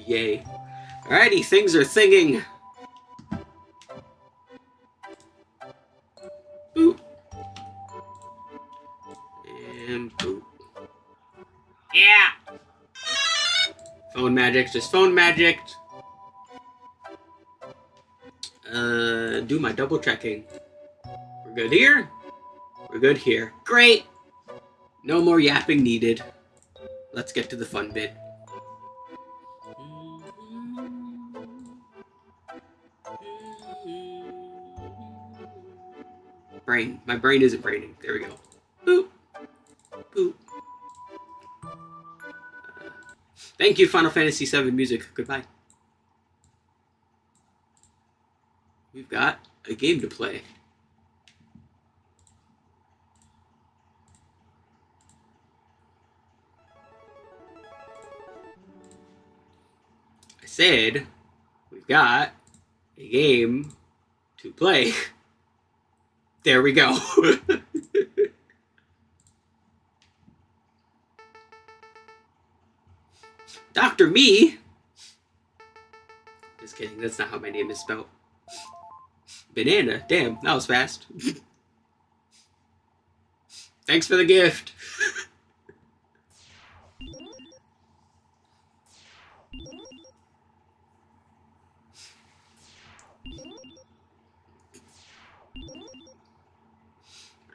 Yay. Alrighty, things are singing. Boop. And boop. Yeah! Phone magic, just phone magic. Do my double checking. We're good here? We're good here. Great! No more yapping needed. Let's get to the fun bit. Brain. My brain isn't braining. There we go. Boop. Boop. Thank you, Final Fantasy VII Music. Goodbye. We've got a game to play. I said we've got a game to play. There we go. Dr. Me. Just kidding, that's not how my name is spelled. Banana. Damn, that was fast. Thanks for the gift.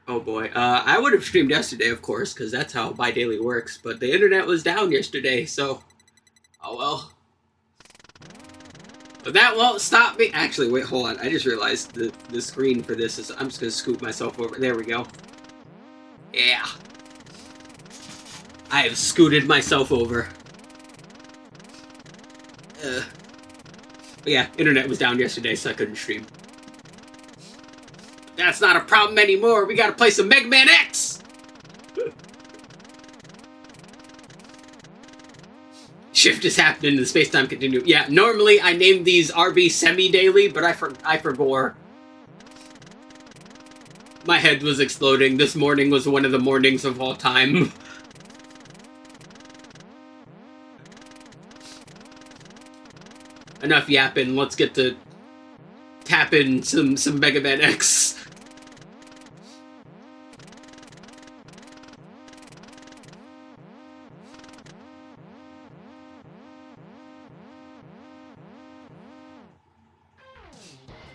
Oh boy, I would have streamed yesterday, of course, because that's how my daily works, but the internet was down yesterday, so... Oh well. But that won't stop me. Actually, wait, hold on. I just realized the screen for this is... I'm just going to scoop myself over. There we go. Yeah. I have scooted myself over. But yeah, internet was down yesterday, so I couldn't stream. That's not a problem anymore. We gotta play some Mega Man X! Shift is happening in the space-time continuum. Yeah, normally I name these RB Semidaily, but I forgot. My head was exploding. This morning was one of the mornings of all time. Enough yapping. Let's get to tapping some Mega Man X.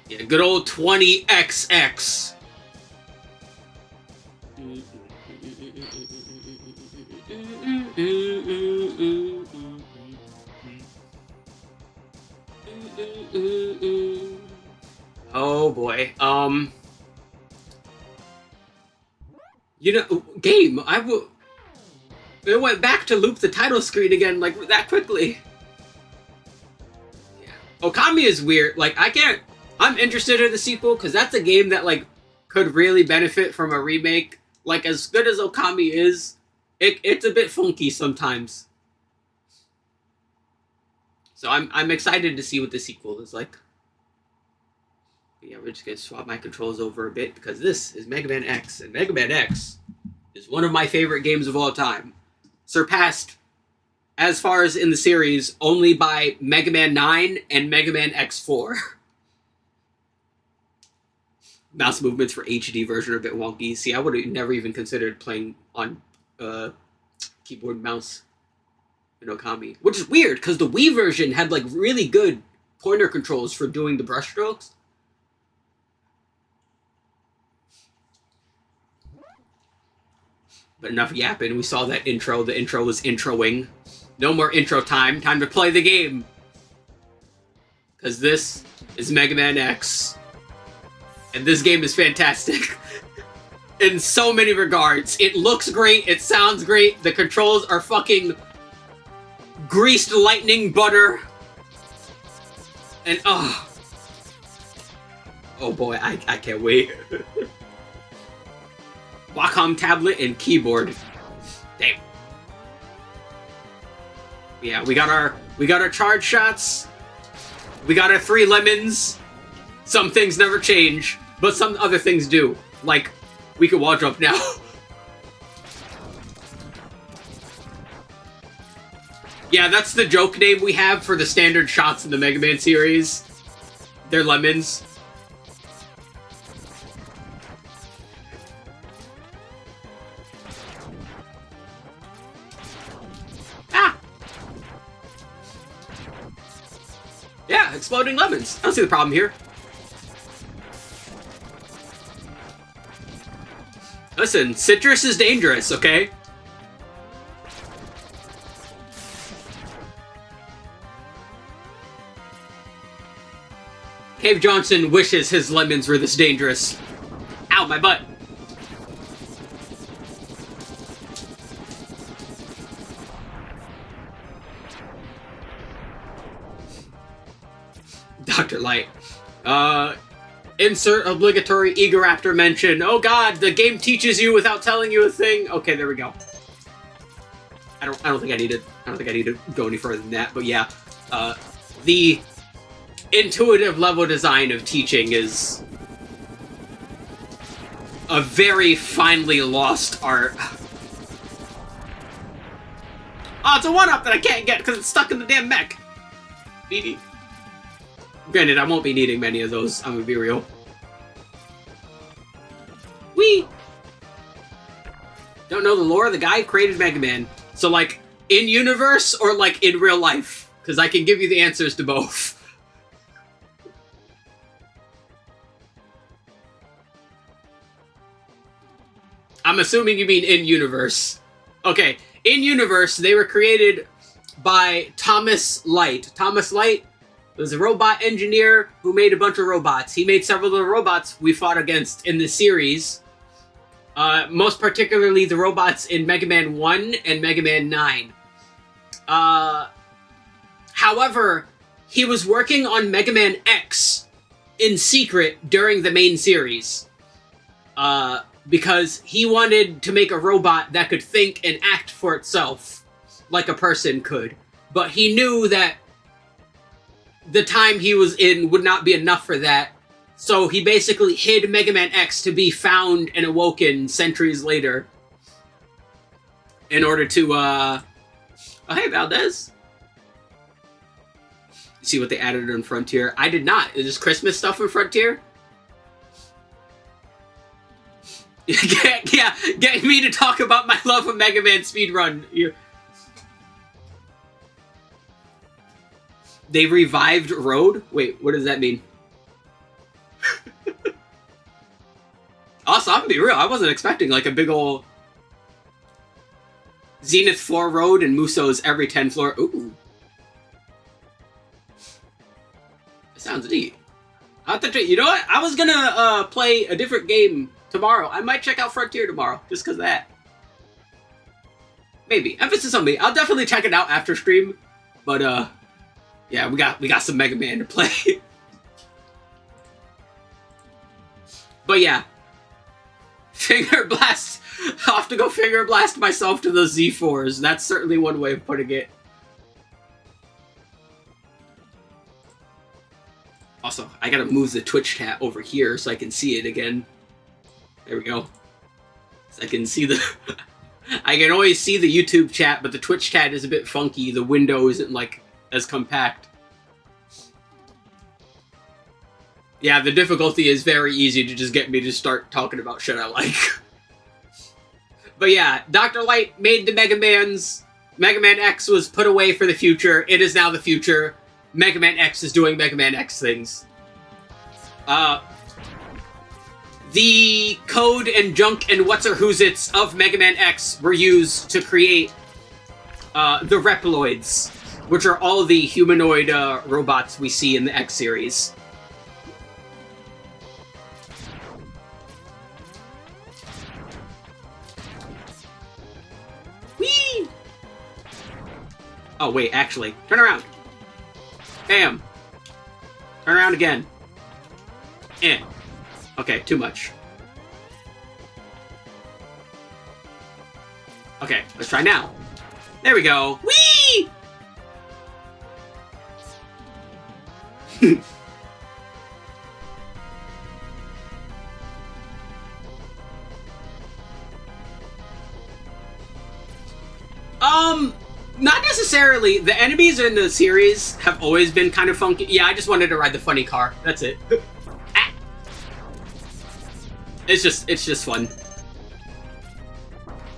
Yeah, good old 20XX. Oh boy. You know, game. It went back to loop the title screen again, like that quickly. Yeah. Okami is weird. Like I'm interested in the sequel because that's a game that like could really benefit from a remake. Like as good as Okami is, it's a bit funky sometimes. So I'm excited to see what the sequel is like. But yeah, we're just gonna swap my controls over a bit because this is Mega Man X, and Mega Man X is one of my favorite games of all time. Surpassed, as far as in the series, only by Mega Man 9 and Mega Man X4. Mouse movements for HD version are a bit wonky. See, I would have never even considered playing on keyboard and mouse in Okami. Which is weird, because the Wii version had like really good pointer controls for doing the brushstrokes. But enough yapping. We saw that intro. The intro was introing. No more intro time. Time to play the game. Because this is Mega Man X. And this game is fantastic. In so many regards. It looks great. It sounds great. The controls are fucking greased lightning butter. And oh boy, I can't wait. Wacom tablet and keyboard. Damn. Yeah, we got our charge shots. We got our 3 lemons. Some things never change, but some other things do. Like We can wall jump now. Yeah, that's the joke name we have for the standard shots in the Mega Man series. They're lemons. Ah! Yeah, exploding lemons. I don't see the problem here. Listen, citrus is dangerous, okay? Cave Johnson wishes his lemons were this dangerous. Ow, my butt. Dr. Light. Insert obligatory Egoraptor mention. Oh god, the game teaches you without telling you a thing. Okay, there we go. I don't think I need to go any further than that, but yeah. The intuitive level design of teaching is a very finely lost art. Oh, it's a one-up that I can't get because it's stuck in the damn mech. BB. Granted, I won't be needing many of those, I'm gonna be real. Whee! Don't know the lore of the guy who created Mega Man. So, like, in-universe or, like, in real life? Because I can give you the answers to both. I'm assuming you mean in-universe. Okay, in-universe, they were created by Thomas Light. Thomas Light was a robot engineer who made a bunch of robots. He made several of the robots we fought against in the series. Most particularly the robots in Mega Man 1 and Mega Man 9. However, he was working on Mega Man X in secret during the main series. Because he wanted to make a robot that could think and act for itself, like a person could. But he knew that the time he was in would not be enough for that, so he basically hid Mega Man X to be found and awoken centuries later. In order to, Oh, hey, Valdez. See what they added in Frontier? I did not. Is this Christmas stuff in Frontier? Yeah, get me to talk about my love of Mega Man speedrun. They revived Road? Wait, what does that mean? Also, I'm gonna be real, I wasn't expecting like a big ol' Zenith floor Road and Muso's every 10 floor. Ooh. That sounds neat. You know what? I was gonna play a different game tomorrow. I might check out Frontier tomorrow, just because of that. Maybe. Emphasis on me. I'll definitely check it out after stream. But, yeah, we got some Mega Man to play. But yeah. Finger blast. I'll have to go finger blast myself to those Z4s. That's certainly one way of putting it. Also, I gotta move the Twitch chat over here so I can see it again. There we go. So I can see the... I can always see the YouTube chat, but the Twitch chat is a bit funky. The window isn't, like, as compact. Yeah, the difficulty is very easy to just get me to start talking about shit I like. But yeah, Dr. Light made the Mega Mans. Mega Man X was put away for the future. It is now the future. Mega Man X is doing Mega Man X things. The code and junk and what's-or-who's-its of Mega Man X were used to create the Reploids, which are all the humanoid robots we see in the X series. Whee! Oh, wait, actually. Turn around. Bam. Turn around again. Okay, too much. Okay, let's try now. There we go. Whee! Not necessarily. The enemies in the series have always been kind of funky. Yeah, I just wanted to ride the funny car. That's it. Ah. It's just fun.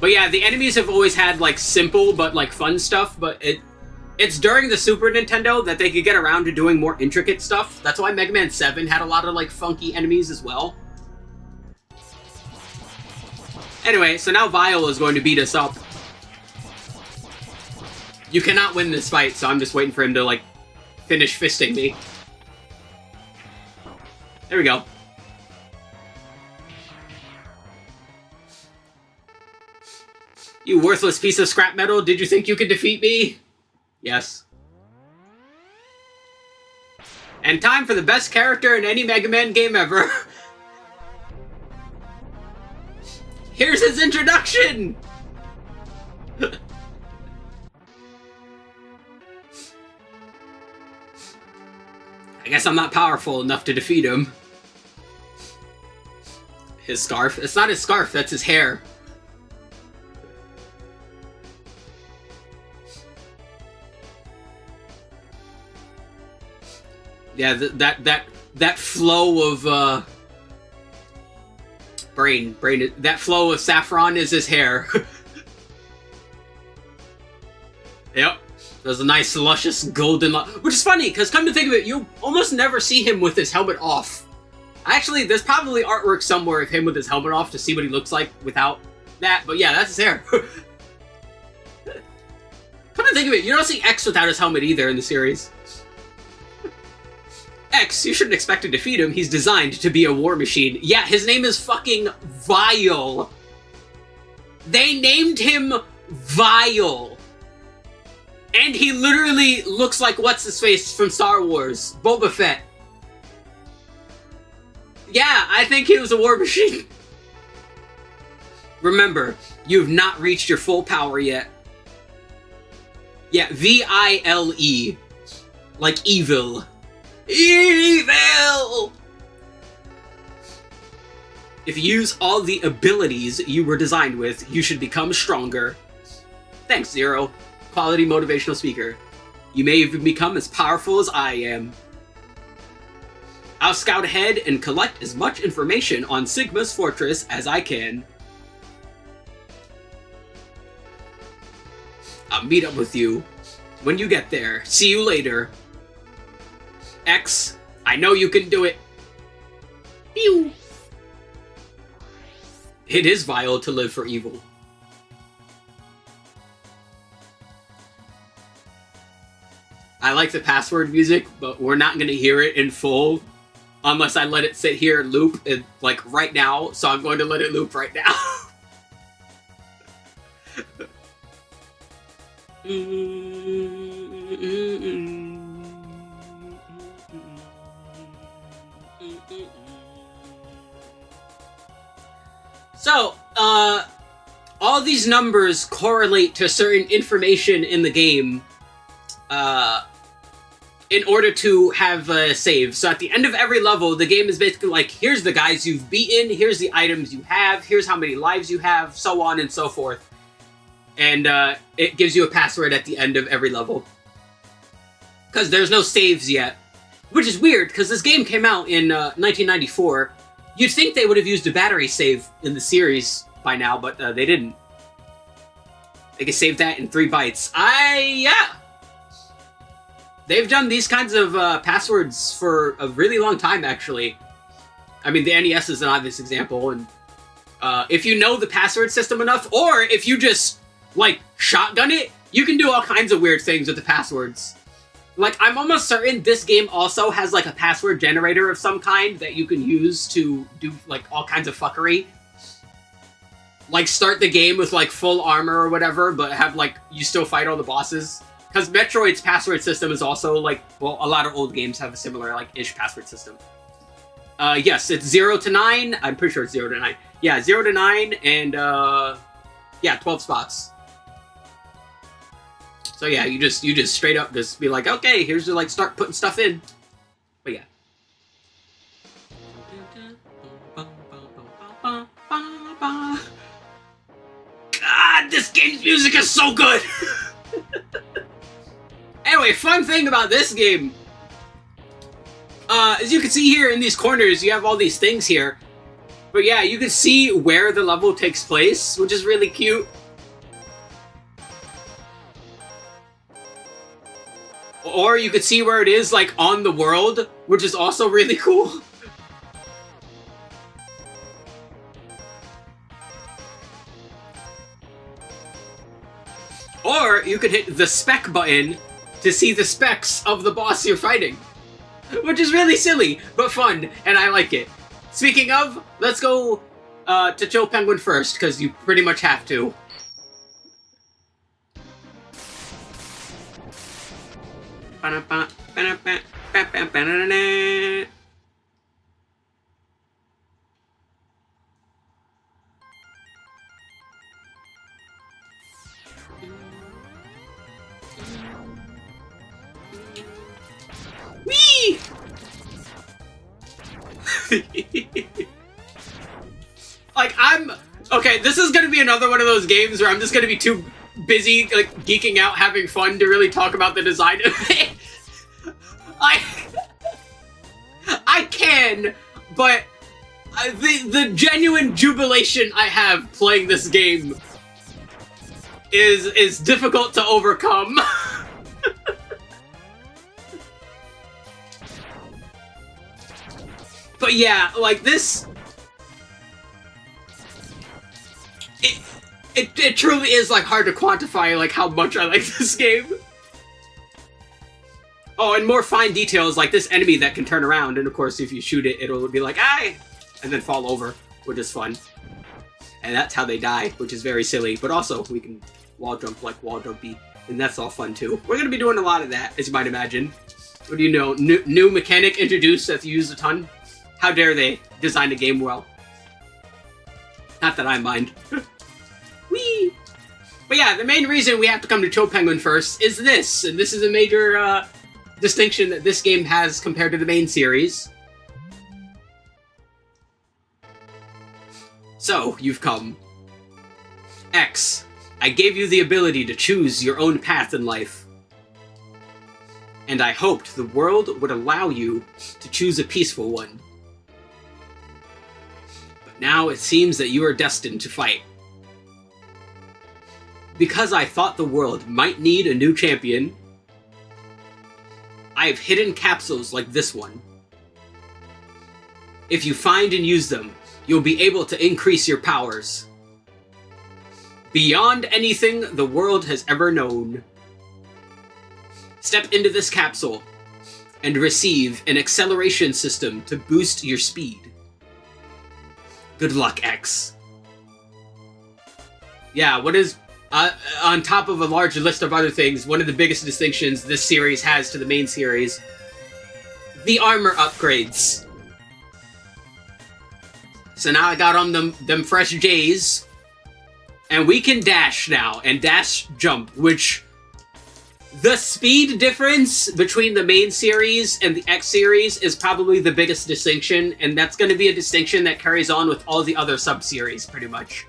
But yeah, the enemies have always had like simple but like fun stuff, but it's during the Super Nintendo that they could get around to doing more intricate stuff. That's why Mega Man 7 had a lot of like funky enemies as well. Anyway, so now Vile is going to beat us up. You cannot win this fight, so I'm just waiting for him to, like, finish fisting me. There we go. You worthless piece of scrap metal, did you think you could defeat me? Yes. And time for the best character in any Mega Man game ever. Here's his introduction! I guess I'm not powerful enough to defeat him. His scarf? It's not his scarf, that's his hair. Yeah, that flow of, that flow of saffron is his hair. Yep. There's a nice, luscious golden... Which is funny, because come to think of it, you almost never see him with his helmet off. Actually, there's probably artwork somewhere of him with his helmet off to see what he looks like without that. But yeah, that's his hair. Come to think of it, you don't see X without his helmet either in the series. X, you shouldn't expect to defeat him. He's designed to be a war machine. Yeah, his name is fucking Vile. They named him Vile. And he literally looks like what's-his-face from Star Wars, Boba Fett. Yeah, I think he was a war machine. Remember, you've not reached your full power yet. Yeah, V-I-L-E. Like evil. Evil! If you use all the abilities you were designed with, you should become stronger. Thanks, Zero. Quality motivational speaker. You may even become as powerful as I am. I'll scout ahead and collect as much information on Sigma's fortress as I can. I'll meet up with you when you get there. See you later. X, I know you can do it. Pew! It is vile to live for evil. I like the password music, but we're not going to hear it in full unless I let it sit here and loop, like, right now, so I'm going to let it loop right now. So, all these numbers correlate to certain information in the game, in order to have a save. So at the end of every level, the game is basically like, here's the guys you've beaten, here's the items you have, here's how many lives you have, so on and so forth. And it gives you a password at the end of every level. Because there's no saves yet. Which is weird, because this game came out in 1994. You'd think they would have used a battery save in the series by now, but they didn't. They could save that in 3 bytes. Yeah! They've done these kinds of passwords for a really long time, actually. I mean, the NES is an obvious example, and if you know the password system enough, or if you just, like, shotgun it, you can do all kinds of weird things with the passwords. Like, I'm almost certain this game also has, like, a password generator of some kind that you can use to do, like, all kinds of fuckery. Like, start the game with, like, full armor or whatever, but have, like, you still fight all the bosses. Because Metroid's password system is also, like, well, a lot of old games have a similar, like, ish password system. Yes, it's 0 to 9. I'm pretty sure it's 0 to 9. Yeah, 0 to 9, and, yeah, 12 spots. So yeah, you just straight up just be like, okay, here's to, like, start putting stuff in. But yeah. God, this game's music is so good! Anyway, fun thing about this game. As you can see here in these corners, you have all these things here. But yeah, you can see where the level takes place, which is really cute. Or you could see where it is, like, on the world, which is also really cool. Or you could hit the spec button to see the specs of the boss you're fighting. Which is really silly, but fun, and I like it. Speaking of, let's go to Joe Penguin first, because you pretty much have to. Whee! Like, okay, this is gonna be another one of those games where I'm just gonna be too busy, like, geeking out, having fun to really talk about the design of it. I can, but the genuine jubilation I have playing this game is difficult to overcome. But yeah, like this, it truly is like hard to quantify like how much I like this game. Oh, and more fine details like this enemy that can turn around, and of course if you shoot it, it'll be like, "Aye!" and then fall over, which is fun. And that's how they die, which is very silly. But also, we can wall jump like Wall Jumpy, and that's all fun too. We're gonna be doing a lot of that, as you might imagine. What do you know? New mechanic introduced that you use a ton? How dare they design a game well? Not that I mind. Whee! But yeah, the main reason we have to come to Cho Penguin first is this, and this is a major distinction that this game has compared to the main series. So, you've come. X, I gave you the ability to choose your own path in life. And I hoped the world would allow you to choose a peaceful one. But now it seems that you are destined to fight. Because I thought the world might need a new champion, I have hidden capsules like this one. If you find and use them, you'll be able to increase your powers. Beyond anything the world has ever known. Step into this capsule and receive an acceleration system to boost your speed. Good luck, X. Yeah, what is... on top of a large list of other things, one of the biggest distinctions this series has to the main series, the armor upgrades. So now I got on them fresh J's, and we can dash now, and dash jump, which... the speed difference between the main series and the X series is probably the biggest distinction, and that's going to be a distinction that carries on with all the other sub-series, pretty much.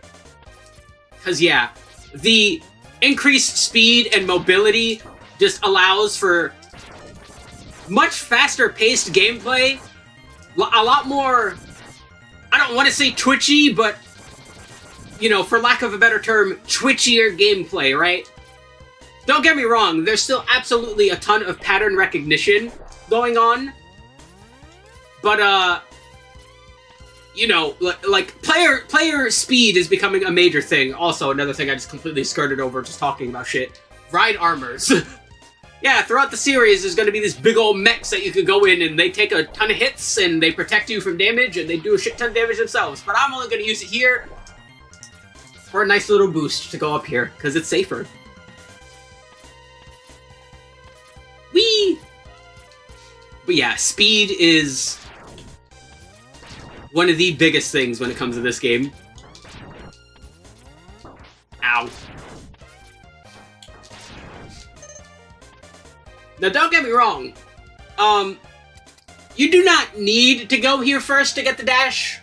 Because, yeah, the increased speed and mobility just allows for much faster-paced gameplay, a lot more, I don't want to say twitchy, but, you know, for lack of a better term, twitchier gameplay, right? Don't get me wrong, there's still absolutely a ton of pattern recognition going on, but, you know, like, player speed is becoming a major thing. Also, another thing I just completely skirted over just talking about shit. Ride armors. Yeah, throughout the series, there's gonna be these big old mechs that you can go in, and they take a ton of hits, and they protect you from damage, and they do a shit ton of damage themselves. But I'm only gonna use it here for a nice little boost to go up here, because it's safer. Whee! But yeah, speed is one of the biggest things when it comes to this game. Ow. Now, don't get me wrong. You do not need to go here first to get the dash,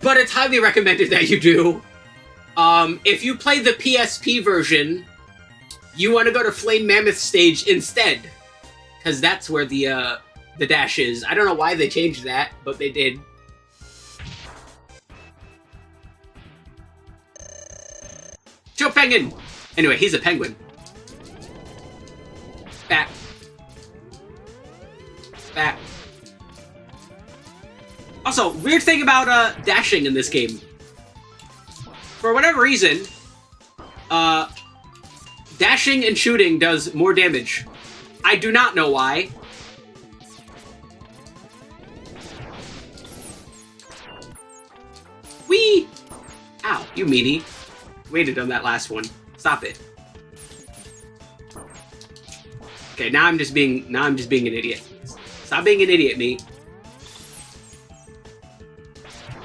but it's highly recommended that you do. If you play the PSP version, you want to go to Flame Mammoth stage instead, because that's where the dash is. I don't know why they changed that, but they did. Joe Penguin! Anyway, he's a penguin. Back. Back. Also, weird thing about dashing in this game. For whatever reason, dashing and shooting does more damage. I do not know why. Whee! Ow, you meanie. Waited on that last one. Stop it. Okay, now I'm just being an idiot. Stop being an idiot, me.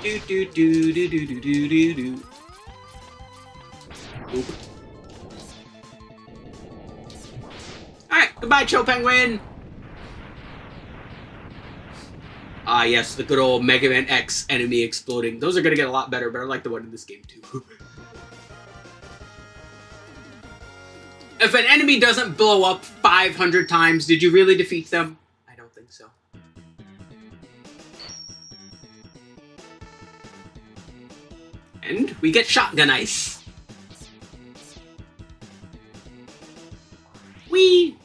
Do do do do do do do do do. Oop. Alright, goodbye, Cho Penguin! Ah, yes, the good old Mega Man X enemy exploding. Those are gonna get a lot better, but I like the one in this game, too. If an enemy doesn't blow up 500 times, did you really defeat them? I don't think so. And we get Shotgun Ice. Whee!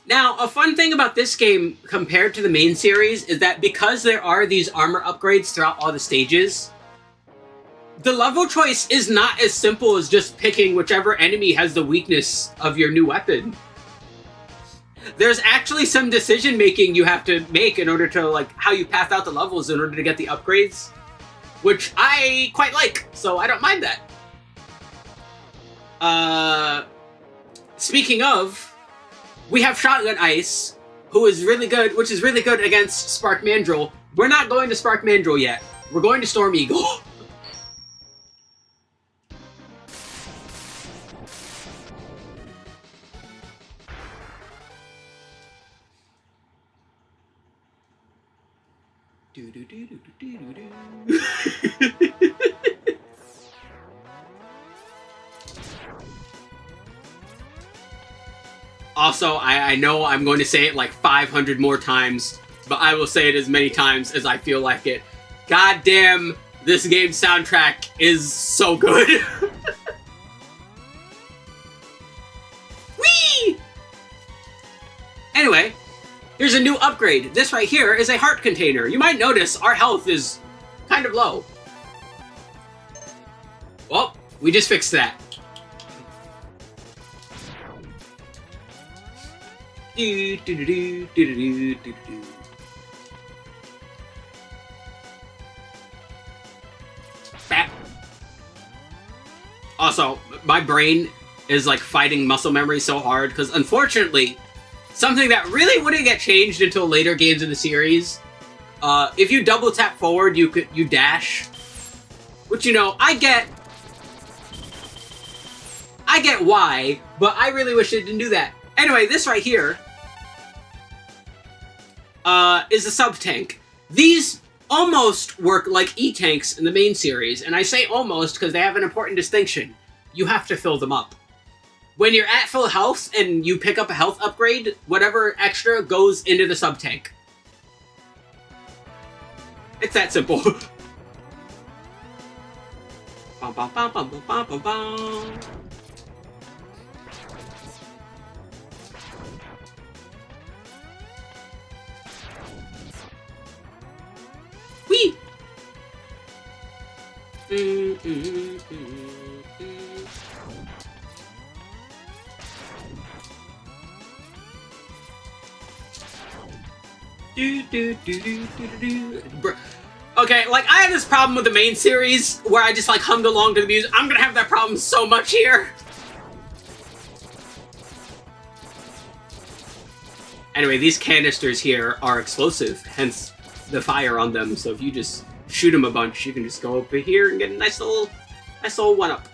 Now, a fun thing about this game compared to the main series is that because there are these armor upgrades throughout all the stages, the level choice is not as simple as just picking whichever enemy has the weakness of your new weapon. There's actually some decision making you have to make in order to, like, how you path out the levels in order to get the upgrades, which I quite like, so I don't mind that. Speaking of, we have Shotgun Ice, who is really good, which is really good against Spark Mandrill. We're not going to Spark Mandrill yet. We're going to Storm Eagle. Also, I know I'm going to say it like 500 more times, but I will say it as many times as I feel like it. God damn, this game's soundtrack is so good. Whee! Anyway, here's a new upgrade. This right here is a heart container. You might notice our health is kind of low. Well, we just fixed that. Do, do, do, do, do, do, do, do. Bap. Also, my brain is like fighting muscle memory so hard because unfortunately, something that really wouldn't get changed until later games in the series. If you double tap forward, you dash, which, you know, I get why, but I really wish it didn't do that. Anyway, this right here is a sub-tank. These almost work like E-tanks in the main series, and I say almost because they have an important distinction. You have to fill them up. When you're at full health and you pick up a health upgrade, whatever extra goes into the sub-tank. It's that simple. Bum, bum, bum, bum, bum, bum, bum, bum. Whee! Okay, like, I have this problem with the main series where I just, like, hummed along to the music. I'm gonna have that problem so much here. Anyway, these canisters here are explosive, hence the fire on them. So if you just shoot them a bunch, you can just go over here and get a nice little one-up.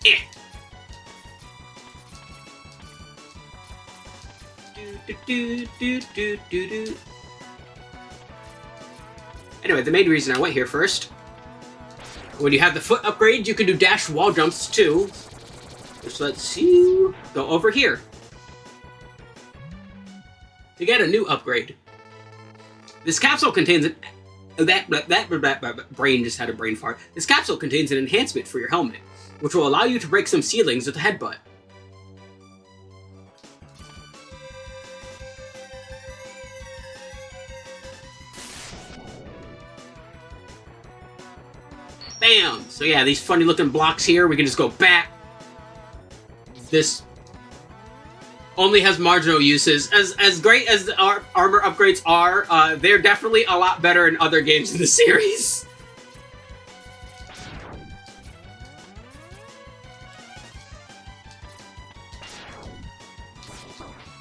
Eh. Anyway, the main reason I went here first When you have the foot upgrade, you can do dash wall jumps too, which lets you go over here to get a new upgrade. This capsule contains an... That brain just had a brain fart. This capsule contains an enhancement for your helmet, which will allow you to break some ceilings with a headbutt. Bam! So yeah, these funny looking blocks here, we can just go back. This only has marginal uses. As great as the armor upgrades are, they're definitely a lot better in other games in the series.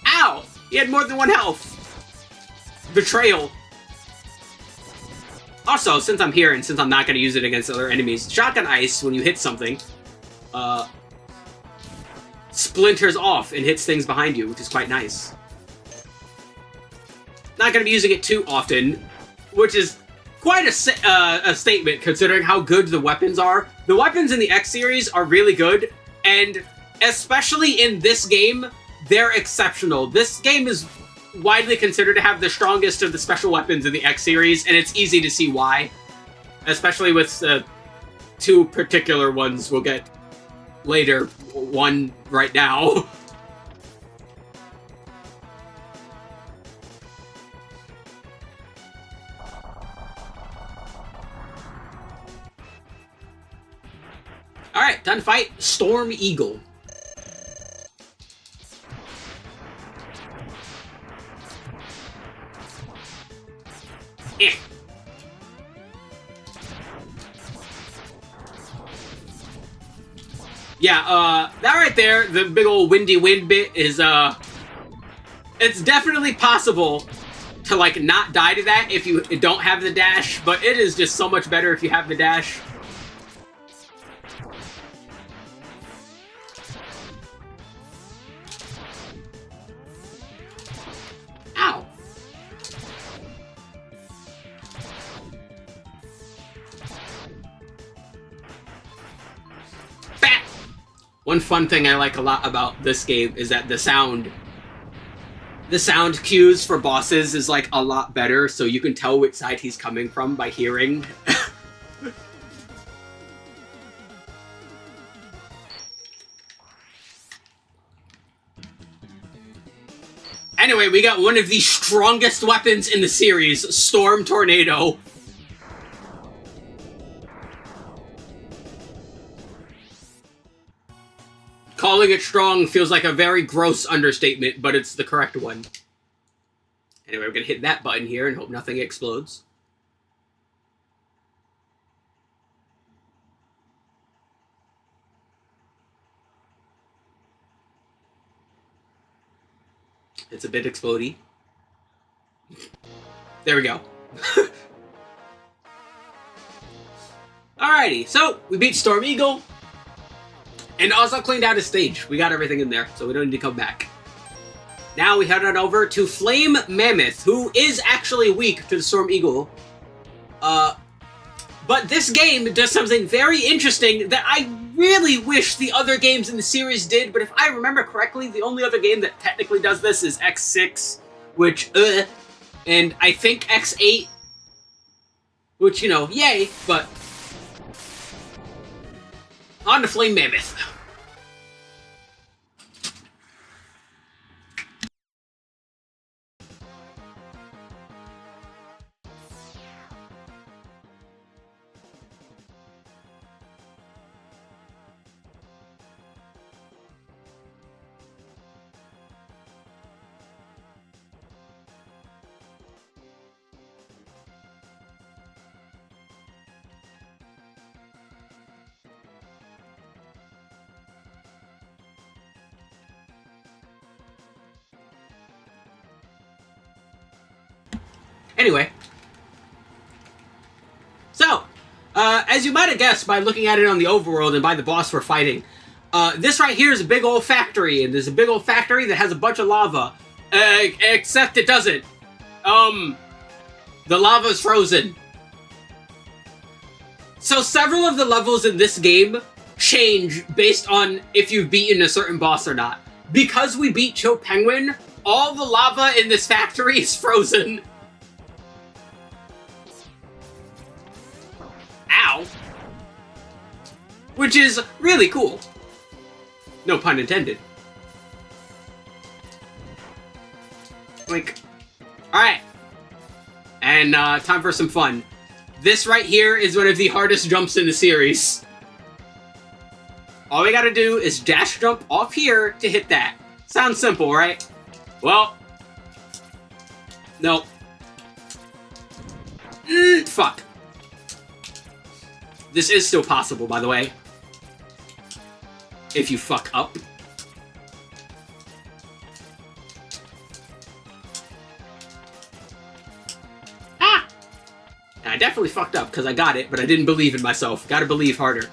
Ow! He had more than one health. Betrayal. Also, since I'm here and since I'm not going to use it against other enemies, Shotgun Ice, when you hit something, splinters off and hits things behind you, which is quite nice. Not going to be using it too often, which is quite a statement considering how good the weapons are. The weapons in the X series are really good, and especially in this game, they're exceptional. This game is widely considered to have the strongest of the special weapons in the X series, and it's easy to see why. Especially with two particular ones we'll get later. One right now. Alright, time to fight Storm Eagle. Yeah, that right there, the big old windy wind bit is, it's definitely possible to, like, not die to that if you don't have the dash, but it is just so much better if you have the dash. Ow. One fun thing I like a lot about this game is that the sound cues for bosses is like a lot better, so you can tell which side he's coming from by hearing. Anyway, we got one of the strongest weapons in the series, Storm Tornado. Calling it strong feels like a very gross understatement, but it's the correct one. Anyway, we're gonna hit that button here and hope nothing explodes. It's a bit explodey. There we go. Alrighty, so we beat Storm Eagle. And also cleaned out his stage. We got everything in there, so we don't need to come back. Now we head on over to Flame Mammoth, who is actually weak to the Storm Eagle. But this game does something very interesting that I really wish the other games in the series did, but if I remember correctly, the only other game that technically does this is X6, which, and I think X8, which, you know, yay, but on to Flame Mammoth. Anyway, so, as you might have guessed by looking at it on the overworld and by the boss we're fighting, this right here is a big old factory, and there's a big old factory that has a bunch of lava, except it doesn't. The lava's frozen. So several of the levels in this game change based on if you've beaten a certain boss or not. Because we beat Chill Penguin, all the lava in this factory is frozen. Ow. Which is really cool. No pun intended. Like, alright. And time for some fun. This right here is one of the hardest jumps in the series. All we gotta do is dash jump off here to hit that. Sounds simple, right? Well, no. Fuck. This is still possible, by the way. If you fuck up. Ah! And I definitely fucked up because I got it, but I didn't believe in myself. Gotta believe harder.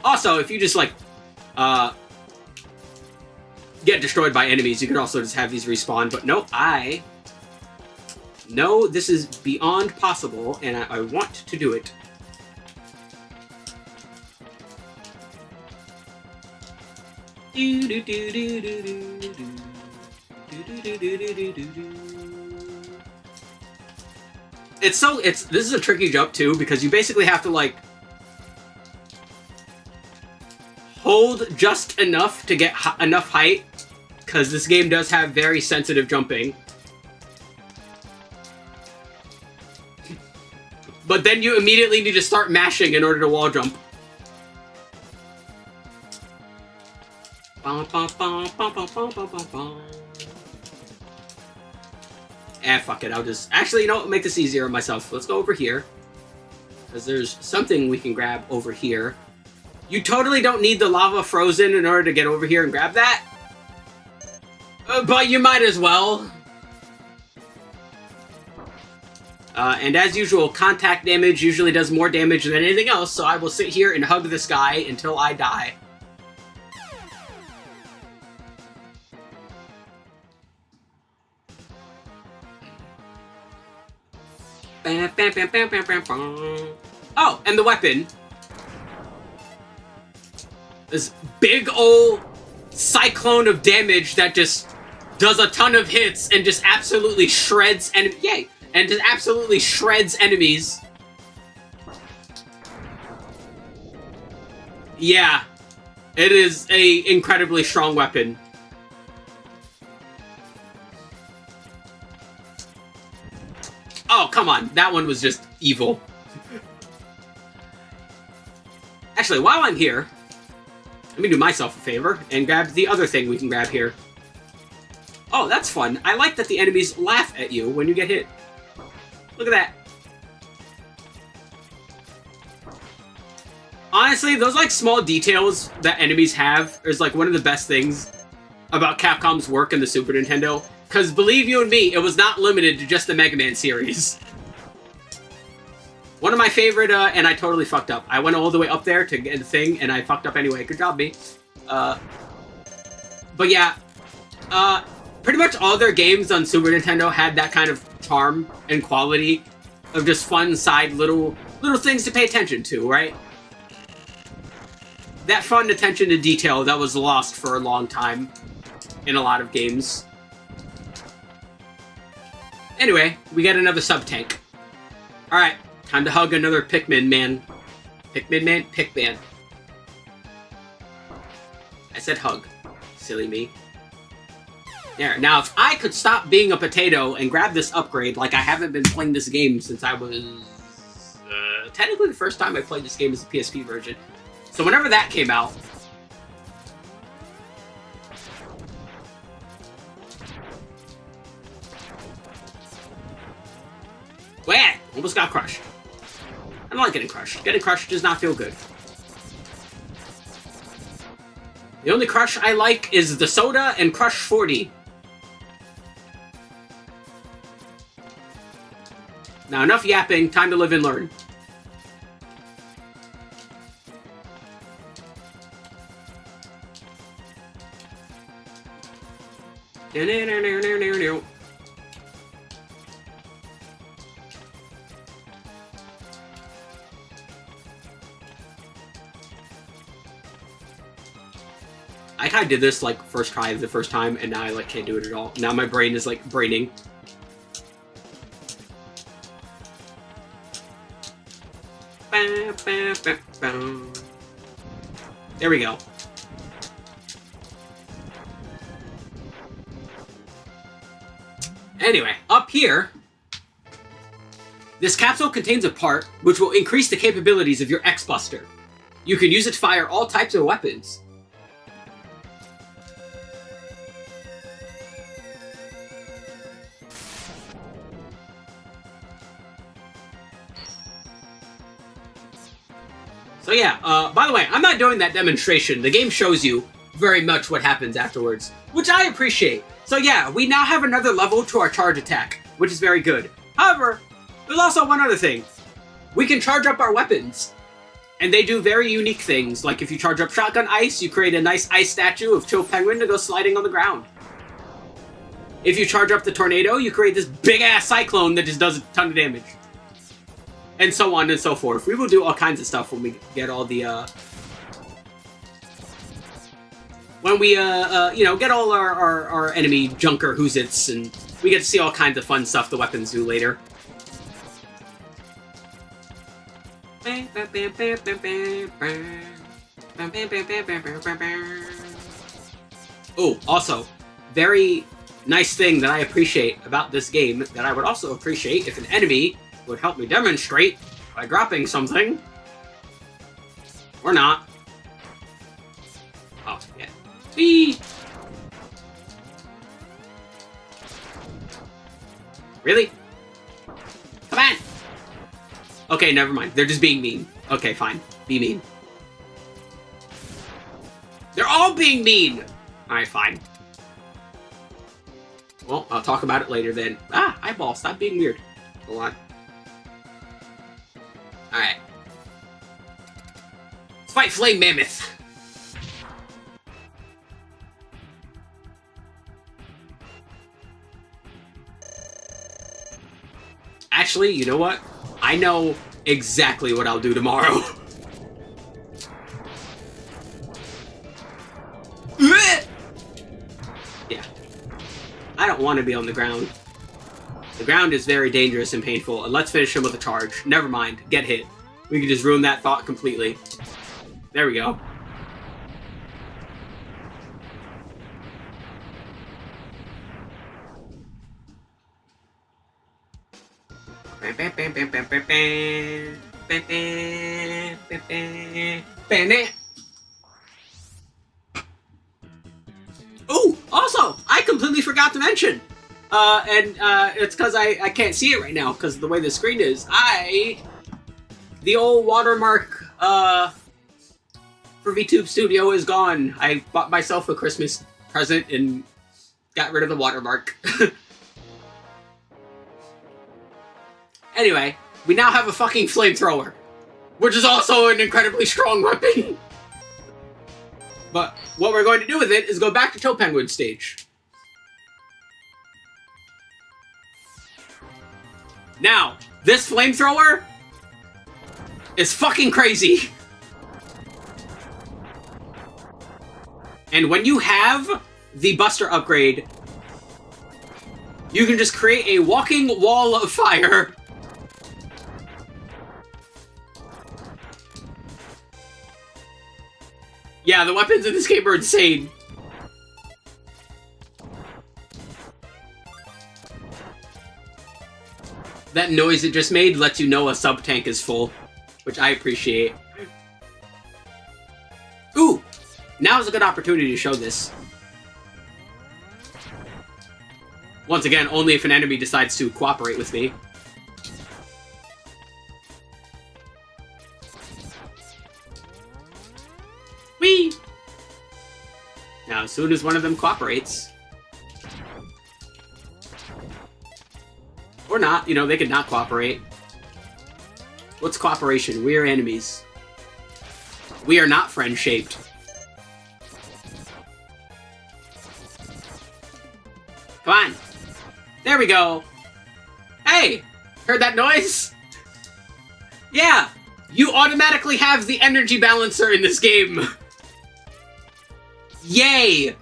Also, if you just, like, get destroyed by enemies, you can also just have these respawn. But no, I know this is beyond possible, and I want to do it. This is a tricky jump too, because you basically have to, like, hold just enough to get enough height, because this game does have very sensitive jumping. But then you immediately need to start mashing in order to wall jump. Fuck it, I'll just... Actually, you know what? Make this easier on myself. Let's go over here. Because there's something we can grab over here. You totally don't need the lava frozen in order to get over here and grab that. But you might as well. And as usual, contact damage usually does more damage than anything else, so I will sit here and hug this guy until I die. Oh, and the weapon. This big ol' cyclone of damage that just does a ton of hits and just absolutely shreds and just absolutely shreds enemies. Yeah, it is a incredibly strong weapon. Oh, come on. That one was just evil. Actually, while I'm here, let me do myself a favor and grab the other thing we can grab here. Oh, that's fun. I like that the enemies laugh at you when you get hit. Look at that. Honestly, those, like, small details that enemies have is, like, one of the best things about Capcom's work in the Super Nintendo. Because believe you and me, it was not limited to just the Mega Man series. One of my favorite, and I totally fucked up. I went all the way up there to get the thing, and I fucked up anyway. Good job, me. But yeah, pretty much all their games on Super Nintendo had that kind of charm and quality of just fun side little things to pay attention to, right? That fun attention to detail that was lost for a long time in a lot of games. Anyway, we get another sub-tank. Alright, time to hug another Pikmin man. Pikmin man? Pikman. I said hug. Silly me. There, now if I could stop being a potato and grab this upgrade, like I haven't been playing this game since I was... technically the first time I played this game is the PSP version. So whenever that came out... Wah! Almost got crushed. I don't like getting crushed. Getting crushed does not feel good. The only crush I like is the soda and Crush 40. Now enough yapping, time to live and learn. I kind of did this like first try the first time, and now I like can't do it at all. Now my brain is like braining. There we go. Anyway, up here, this capsule contains a part which will increase the capabilities of your X-Buster. You can use it to fire all types of weapons. So yeah, by the way, I'm not doing that demonstration. The game shows you very much what happens afterwards, which I appreciate. So yeah, we now have another level to our charge attack, which is very good. However, there's also one other thing. We can charge up our weapons, and they do very unique things. Like if you charge up Shotgun Ice, you create a nice ice statue of Chill Penguin to go sliding on the ground. If you charge up the Tornado, you create this big-ass Cyclone that just does a ton of damage. And so on and so forth. We will do all kinds of stuff when we get all the, when we, you know, get all our enemy Junker Whoozits, and we get to see all kinds of fun stuff the weapons do later. Oh, also, very nice thing that I appreciate about this game that I would also appreciate if an enemy would help me demonstrate by dropping something. Or not. Oh, yeah. Whee! Really? Come on! Okay, never mind. They're just being mean. Okay, fine. Be mean. They're all being mean! Alright, fine. Well, I'll talk about it later then. Ah, eyeball, stop being weird. Hold on. Alright. Let's fight Flame Mammoth. Actually, you know what? I know exactly what I'll do tomorrow. Yeah. I don't want to be on the ground. The ground is very dangerous and painful, and let's finish him with a charge. Never mind. Get hit. We can just ruin that thought completely. There we go. Oh, also, I completely forgot to mention, it's because I can't see it right now because of the way the screen is. The old watermark for VTube Studio is gone. I bought myself a Christmas present and got rid of the watermark. Anyway, we now have a fucking flamethrower, which is also an incredibly strong weapon. But what we're going to do with it is go back to Chill Penguin stage. Now, this flamethrower is fucking crazy. And when you have the Buster upgrade, you can just create a walking wall of fire. Yeah, the weapons in this game are insane. That noise it just made lets you know a sub-tank is full, which I appreciate. Ooh! Now's a good opportunity to show this. Once again, only if an enemy decides to cooperate with me. Whee! Now, as soon as one of them cooperates... Or not, you know, they could not cooperate. What's cooperation? We are enemies. We are not friend-shaped. Come on. There we go. Hey! Heard that noise? Yeah! You automatically have the energy balancer in this game. Yay!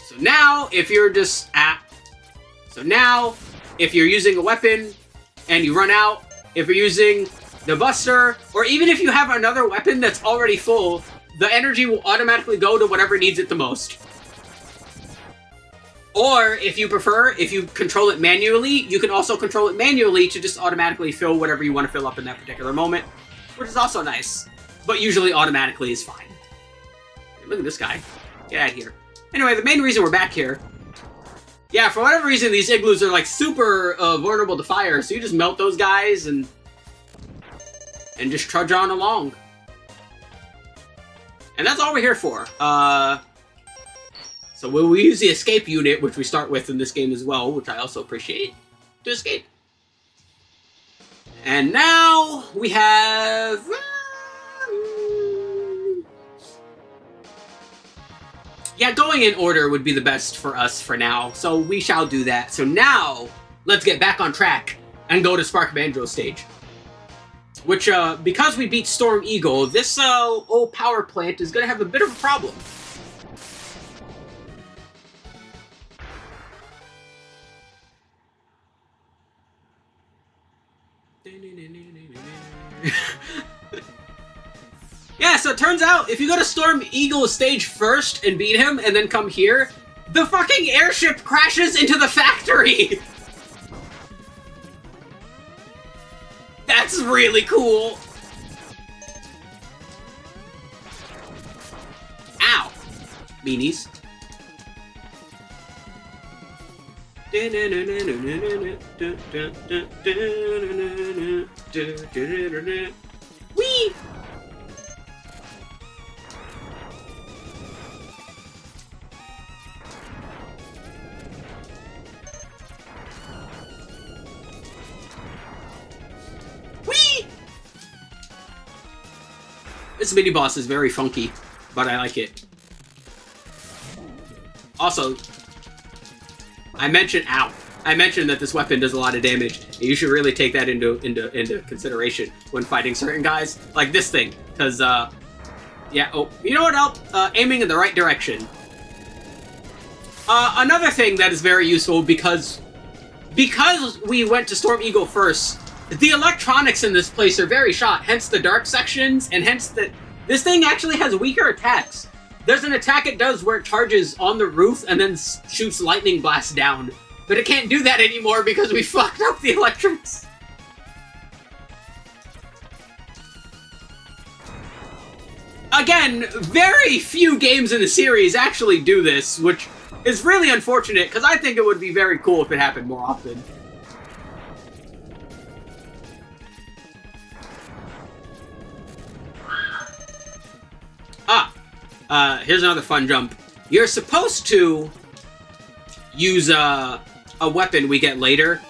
So now, if you're just at... So now, if you're using a weapon and you run out, if you're using the Buster, or even if you have another weapon that's already full, the energy will automatically go to whatever needs it the most. Or, if you prefer, if you control it manually, you can also control it manually to just automatically fill whatever you want to fill up in that particular moment, which is also nice. But usually automatically is fine. Look at this guy. Get out of here. Anyway, the main reason we're back here... Yeah, for whatever reason, these igloos are, like, super vulnerable to fire, so you just melt those guys and just trudge on along. And that's all we're here for. So we'll use the escape unit, which we start with in this game as well, which I also appreciate, to escape. And now we have... Yeah, going in order would be the best for us for now, so we shall do that. So now, let's get back on track and go to Spark Mandrill stage. Which, because we beat Storm Eagle, this old power plant is gonna have a bit of a problem. Yeah, so it turns out, if you go to Storm Eagle stage first and beat him, and then come here, the fucking airship crashes into the factory! That's really cool! Ow! Beanies. Whee! This mini-boss is very funky, but I like it. Also, I mentioned that this weapon does a lot of damage, and you should really take that into consideration when fighting certain guys, like this thing, because, yeah, oh, you know what else? Aiming in the right direction. Another thing that is very useful, because we went to Storm Eagle first, the electronics in this place are very shot, hence the dark sections, and hence this thing actually has weaker attacks. There's an attack it does where it charges on the roof and then shoots lightning blasts down. But it can't do that anymore because we fucked up the electrics. Again, very few games in the series actually do this, which is really unfortunate because I think it would be very cool if it happened more often. Here's another fun jump. You're supposed to use a weapon we get later,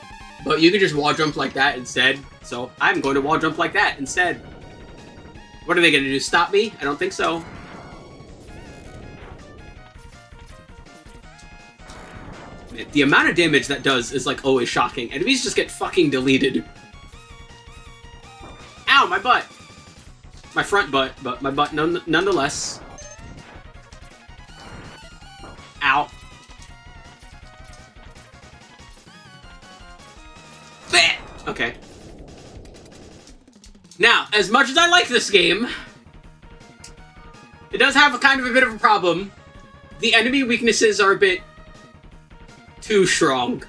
but you can just wall jump like that instead. So I'm going to wall jump like that instead. What are they going to do? Stop me? I don't think so. The amount of damage that does is like always shocking. Enemies just get fucking deleted. Ow, my butt. My front butt, but my butt nonetheless. Ow. Okay. Now, as much as I like this game, it does have a kind of a bit of a problem. The enemy weaknesses are a bit too strong.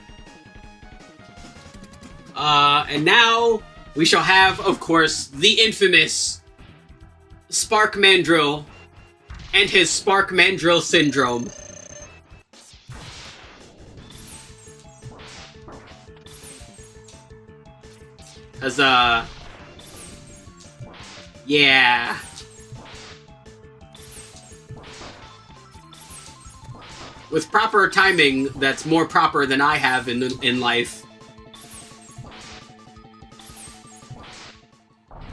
And now we shall have, of course, the infamous Spark Mandrill and his Spark Mandrill syndrome. As, yeah. With proper timing that's more proper than I have in life,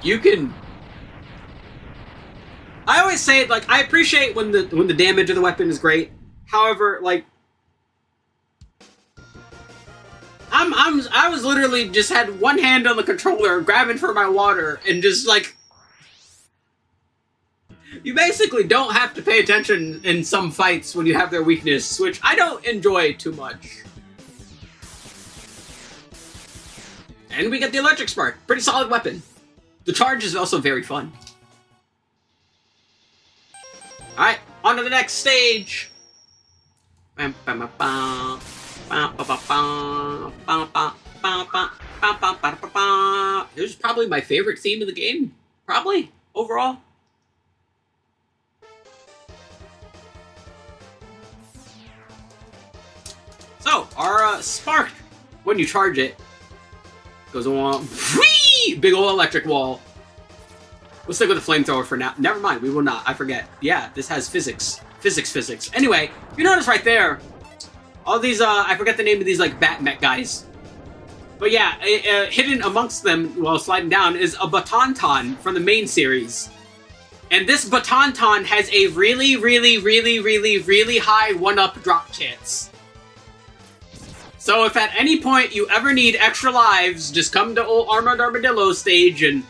you can... I always say, like, I appreciate when the damage of the weapon is great. However, like, I was literally just had one hand on the controller, grabbing for my water, and just, like, You basically don't have to pay attention in some fights when you have their weakness, which I don't enjoy too much. And we get the electric spark. Pretty solid weapon. The charge is also very fun. Alright, on to the next stage. This is probably my favorite theme of the game. Probably, overall. So, our spark, when you charge it, goes on. Big ol' electric wall. We'll stick with the flamethrower for now. Never mind, we will not. I forget. Yeah, this has physics. Physics. Anyway, you notice right there, all these, I forget the name of these, like, Bat-Mech guys. But yeah, hidden amongst them while sliding down is a Batonton from the main series. And this Batonton has a really high 1-up drop chance. So if at any point you ever need extra lives, just come to old Armored Armadillo stage and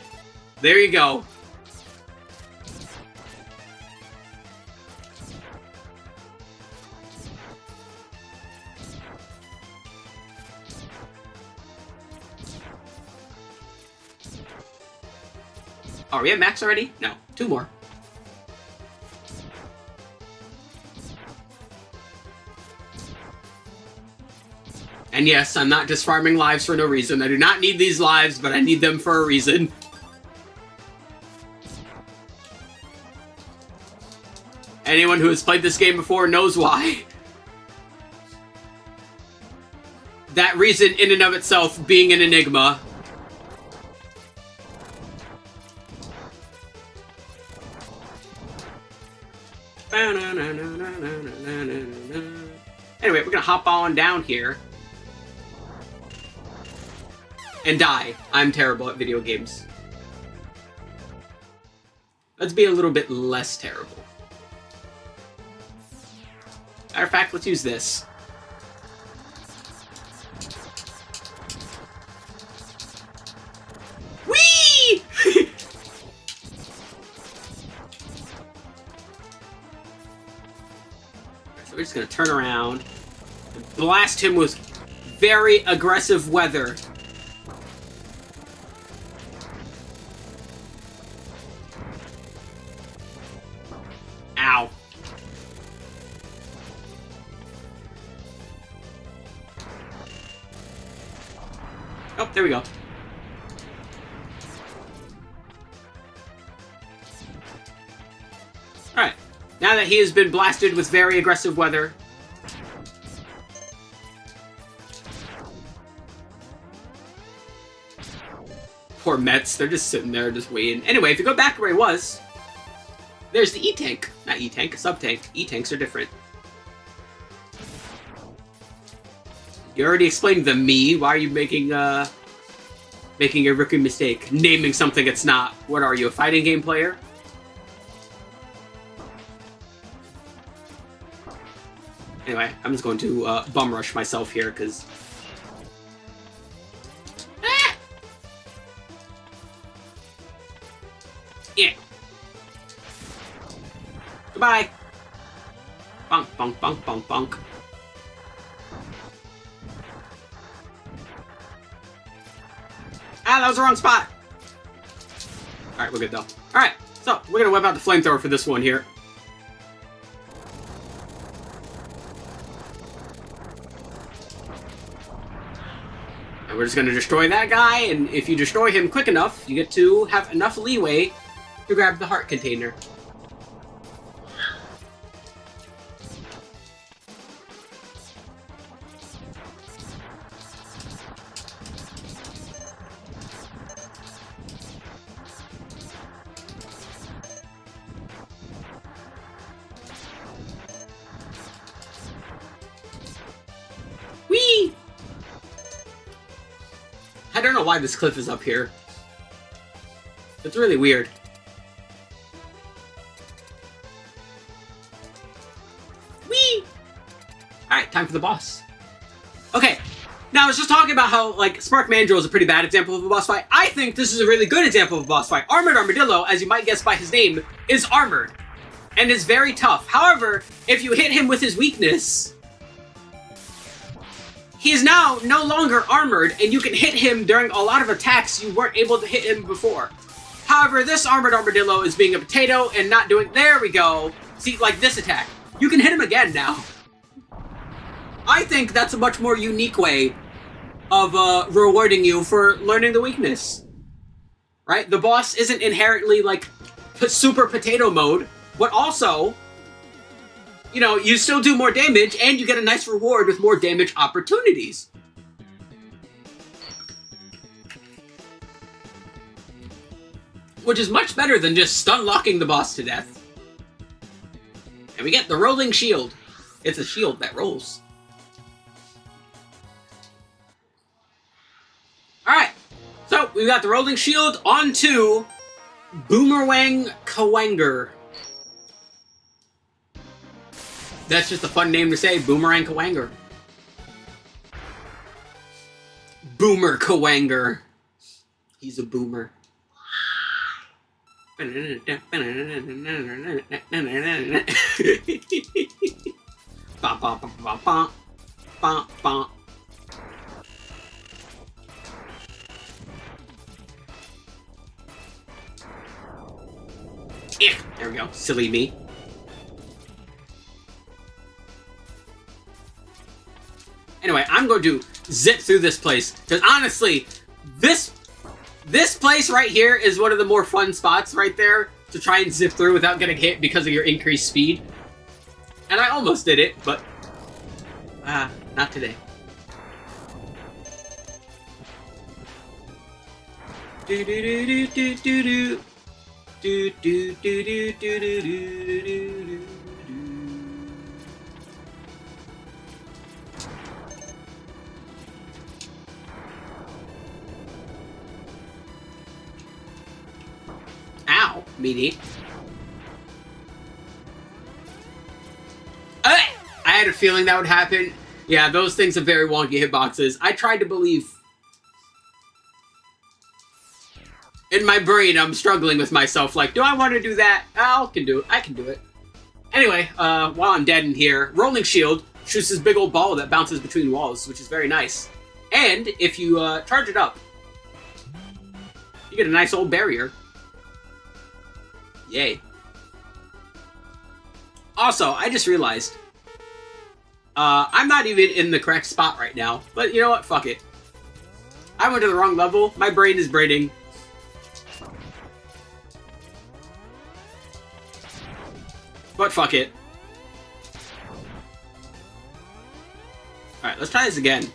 there you go. Oh, are we at max already? No, 2 more. And yes, I'm not just farming lives for no reason. I do not need these lives, but I need them for a reason. Anyone who has played this game before knows why. That reason in and of itself being an enigma. Anyway, we're gonna hop on down here. And die. I'm terrible at video games. Let's be a little bit less terrible. Matter of fact, let's use this. Whee! So we're just gonna turn around and blast him with very aggressive weather. Ow. Oh, there we go. Alright. Now that he has been blasted with very aggressive weather. Poor Mets, they're just sitting there, just waiting. Anyway, if you go back where he was, there's the E-Tank. Not E-Tank, a sub-tank. E-Tanks are different. You already explained the me. Why are you making a rookie mistake? Naming something it's not. What are you, a fighting game player? Anyway, I'm just going to bum rush myself here, because... Ah! Yeah. Goodbye. Bonk, bonk, bonk, bonk, bonk. Ah, that was the wrong spot. Alright, we're good though. Alright, so we're gonna whip out the flamethrower for this one here. And we're just gonna destroy that guy, and if you destroy him quick enough, you get to have enough leeway to grab the heart container. Whee! I don't know why this cliff is up here. It's really weird. Whee! Alright, time for the boss. Okay, now I was just talking about how, like, Spark Mandrill is a pretty bad example of a boss fight. I think this is a really good example of a boss fight. Armored Armadillo, as you might guess by his name, is armored. and is very tough. However, if you hit him with his weakness, he is now no longer armored, and you can hit him during a lot of attacks you weren't able to hit him before. However, this armored armadillo is being a potato and not doing... There we go. See, like this attack. You can hit him again now. I think that's a much more unique way of rewarding you for learning the weakness. Right? The boss isn't inherently, like, super potato mode, but also, you know, you still do more damage, and you get a nice reward with more damage opportunities. Which is much better than just stun-locking the boss to death. And we get the rolling shield. It's a shield that rolls. Alright, so we've got the rolling shield onto Boomerang Kawanger. That's just a fun name to say, Boomerang Kawanger. Boomer Kawanger. He's a boomer. There we go. Silly me. Anyway, I'm going to zip through this place, because honestly, this place right here is one of the more fun spots right there to try and zip through without getting hit because of your increased speed. And I almost did it, but not today. Do do do do do do do. Do do do do do do do do. Ow, meaty. I had a feeling that would happen. Yeah, those things are very wonky hitboxes. I tried to believe. In my brain, I'm struggling with myself. Like, do I want to do that? I can do it. I can do it. Anyway, while I'm dead in here, Rolling Shield shoots this big old ball that bounces between walls, which is very nice. And if you charge it up, you get a nice old barrier. Yay. Also, I just realized, I'm not even in the correct spot right now. But you know what? Fuck it. I went to the wrong level. My brain is braining. But fuck it. Alright, let's try this again.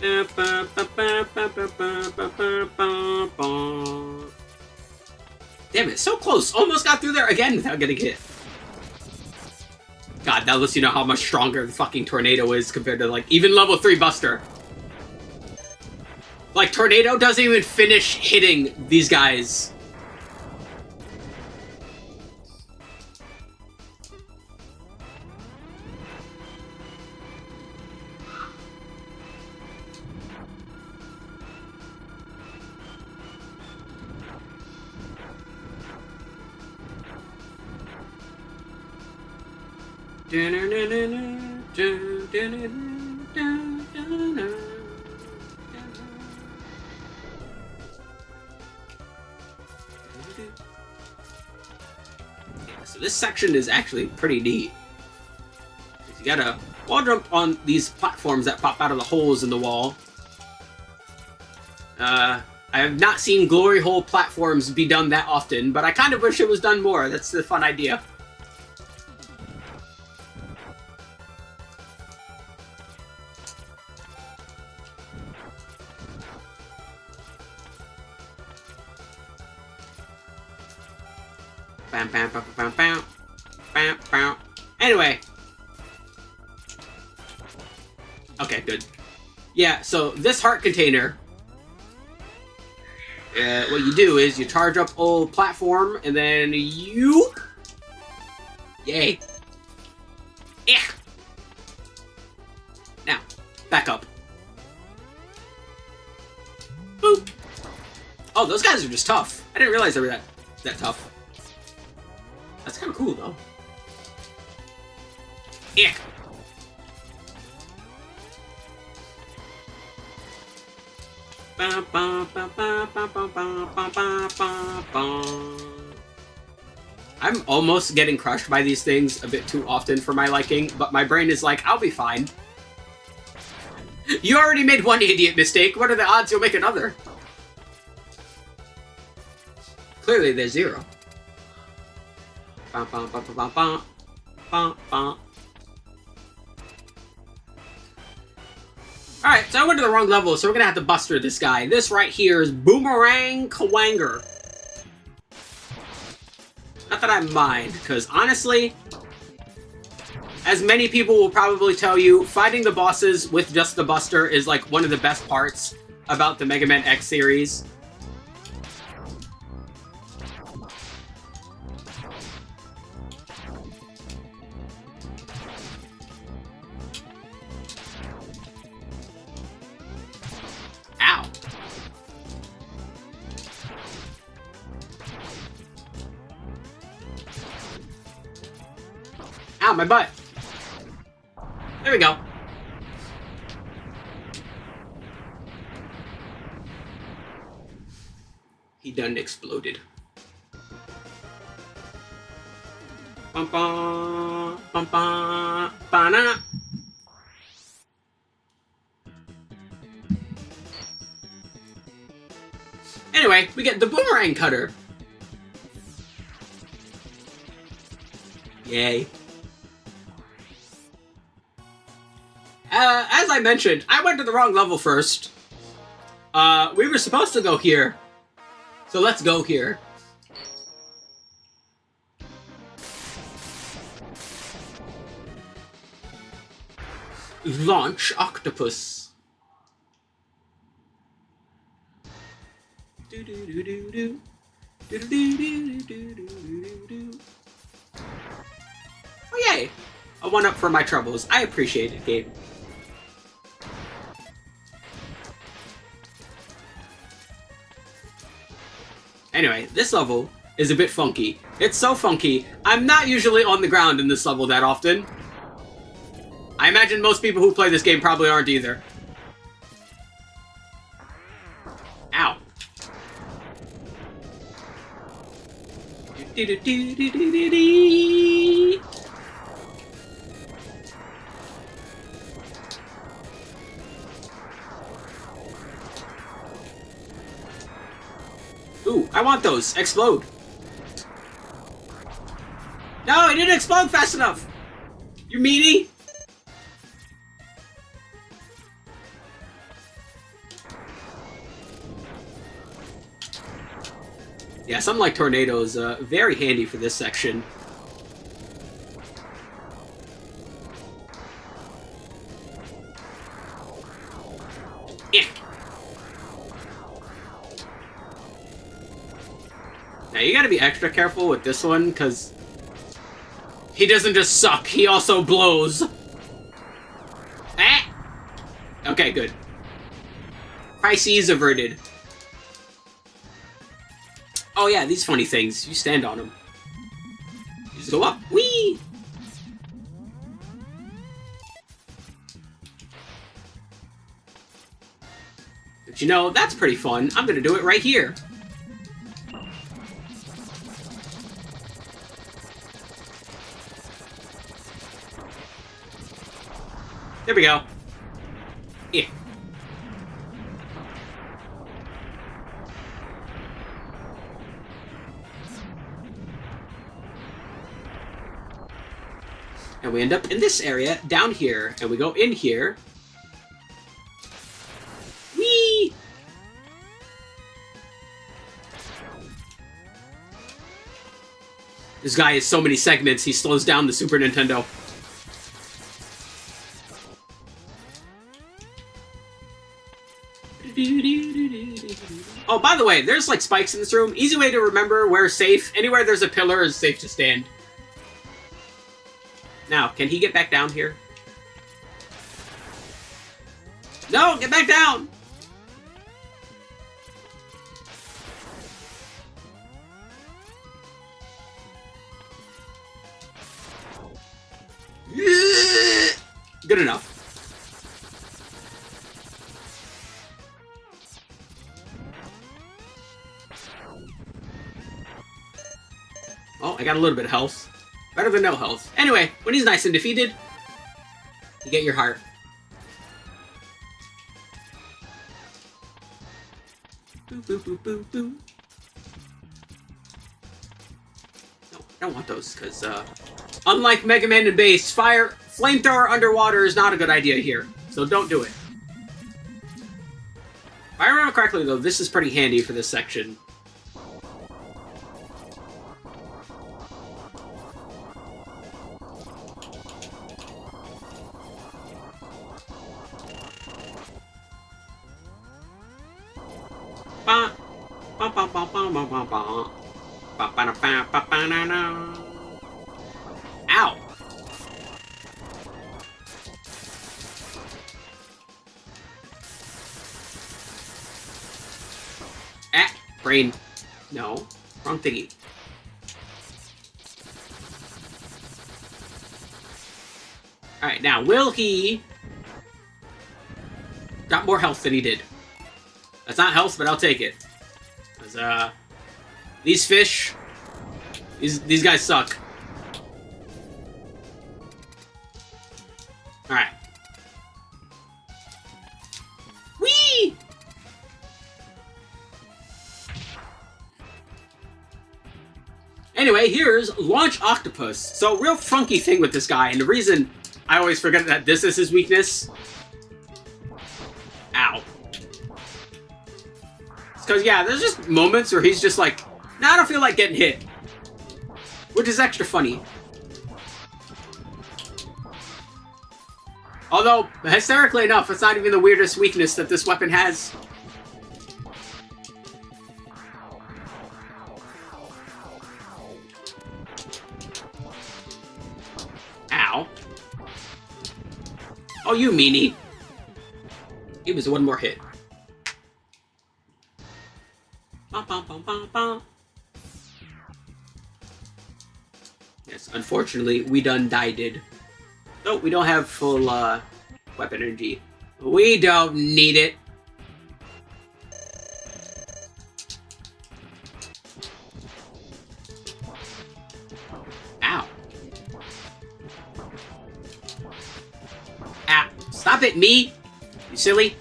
Damn it, so close. Almost got through there again without getting hit. God, that lets you know how much stronger the fucking Tornado is compared to, like, even level 3 Buster. Like, Tornado doesn't even finish hitting these guys. So this section is actually pretty neat. You gotta wall jump on these platforms that pop out of the holes in the wall. I have not seen glory hole platforms be done that often, but I kind of wish it was done more. That's the fun idea. Bam, bam, bam, bam, bam, bam, bam. Anyway. Okay, good. Yeah, so this heart container, what you do is you charge up old platform, and then you... Yay. Yeah. Now, back up. Boop. Oh, those guys are just tough. I didn't realize they were that tough. That's cool, though. Ick. I'm almost getting crushed by these things a bit too often for my liking, but my brain is like, I'll be fine. You already made one idiot mistake. What are the odds you'll make another? Clearly, there's 0. Alright, so I went to the wrong level, so we're gonna have to buster this guy. This right here is Boomerang Kawanger. Not that I mind, because honestly, as many people will probably tell you, fighting the bosses with just the buster is like one of the best parts about the Mega Man X series. Ow. Ow, my butt. There we go. He done exploded. Bum bum bum bum ba-na. Anyway, we get the boomerang cutter. Yay. As I mentioned, I went to the wrong level first. We were supposed to go here. So let's go here. Launch octopus. Oh yay! A 1-up for my troubles. I appreciate it, game. Anyway, this level is a bit funky. It's so funky, I'm not usually on the ground in this level that often. I imagine most people who play this game probably aren't either. Ow. Ooh, I want those. Explode. No, it didn't explode fast enough. You meanie. Yeah, something like tornadoes, very handy for this section. Yeah. Now you gotta be extra careful with this one, because he doesn't just suck, he also blows. Ah! Okay, good. Crises averted. Oh yeah, these funny things. You stand on them. You just go up. Whee! But you know, that's pretty fun. I'm gonna do it right here. There we go. Yeah. And we end up in this area, down here, and we go in here. Whee! This guy has so many segments, he slows down the Super Nintendo. Oh, by the way, there's like spikes in this room. Easy way to remember where safe. Anywhere there's a pillar is safe to stand. Now, can he get back down here? No, get back down! Good enough. Oh, I got a little bit of health. Better than no health. Anyway, when he's nice and defeated, you get your heart. Boo, boo, boo, boo, boo. No, I don't want those, because, unlike Mega Man and Base, flamethrower underwater is not a good idea here. So don't do it. If I remember correctly, though, this is pretty handy for this section. Ow! Ah! Brain. No. Wrong thingy. Alright, now, will he... got more health than he did. That's not health, but I'll take it. Because, these fish... These guys suck. Alright. Whee! Anyway, here's Launch Octopus. So, real funky thing with this guy, and the reason I always forget that this is his weakness... Ow. It's because, yeah, there's just moments where he's just like, nah, I don't feel like getting hit. Which is extra funny. Although, hysterically enough, it's not even the weirdest weakness that this weapon has. Ow. Oh, you meanie. It was one more hit. Bum, bum, bum, bum, bum. Yes, unfortunately, we done died. No, we don't have full, weapon energy. We don't need it. Ow. Ah, stop it, me! You silly.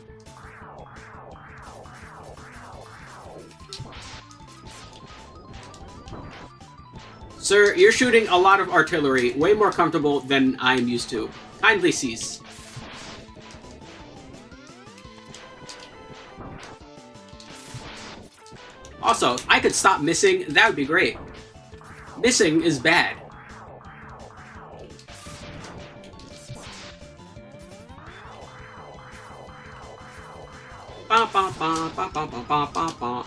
Sir, you're shooting a lot of artillery, way more comfortable than I'm used to. Kindly cease. Also, if I could stop missing, that would be great. Missing is bad. Ba ba ba ba ba ba ba ba ba.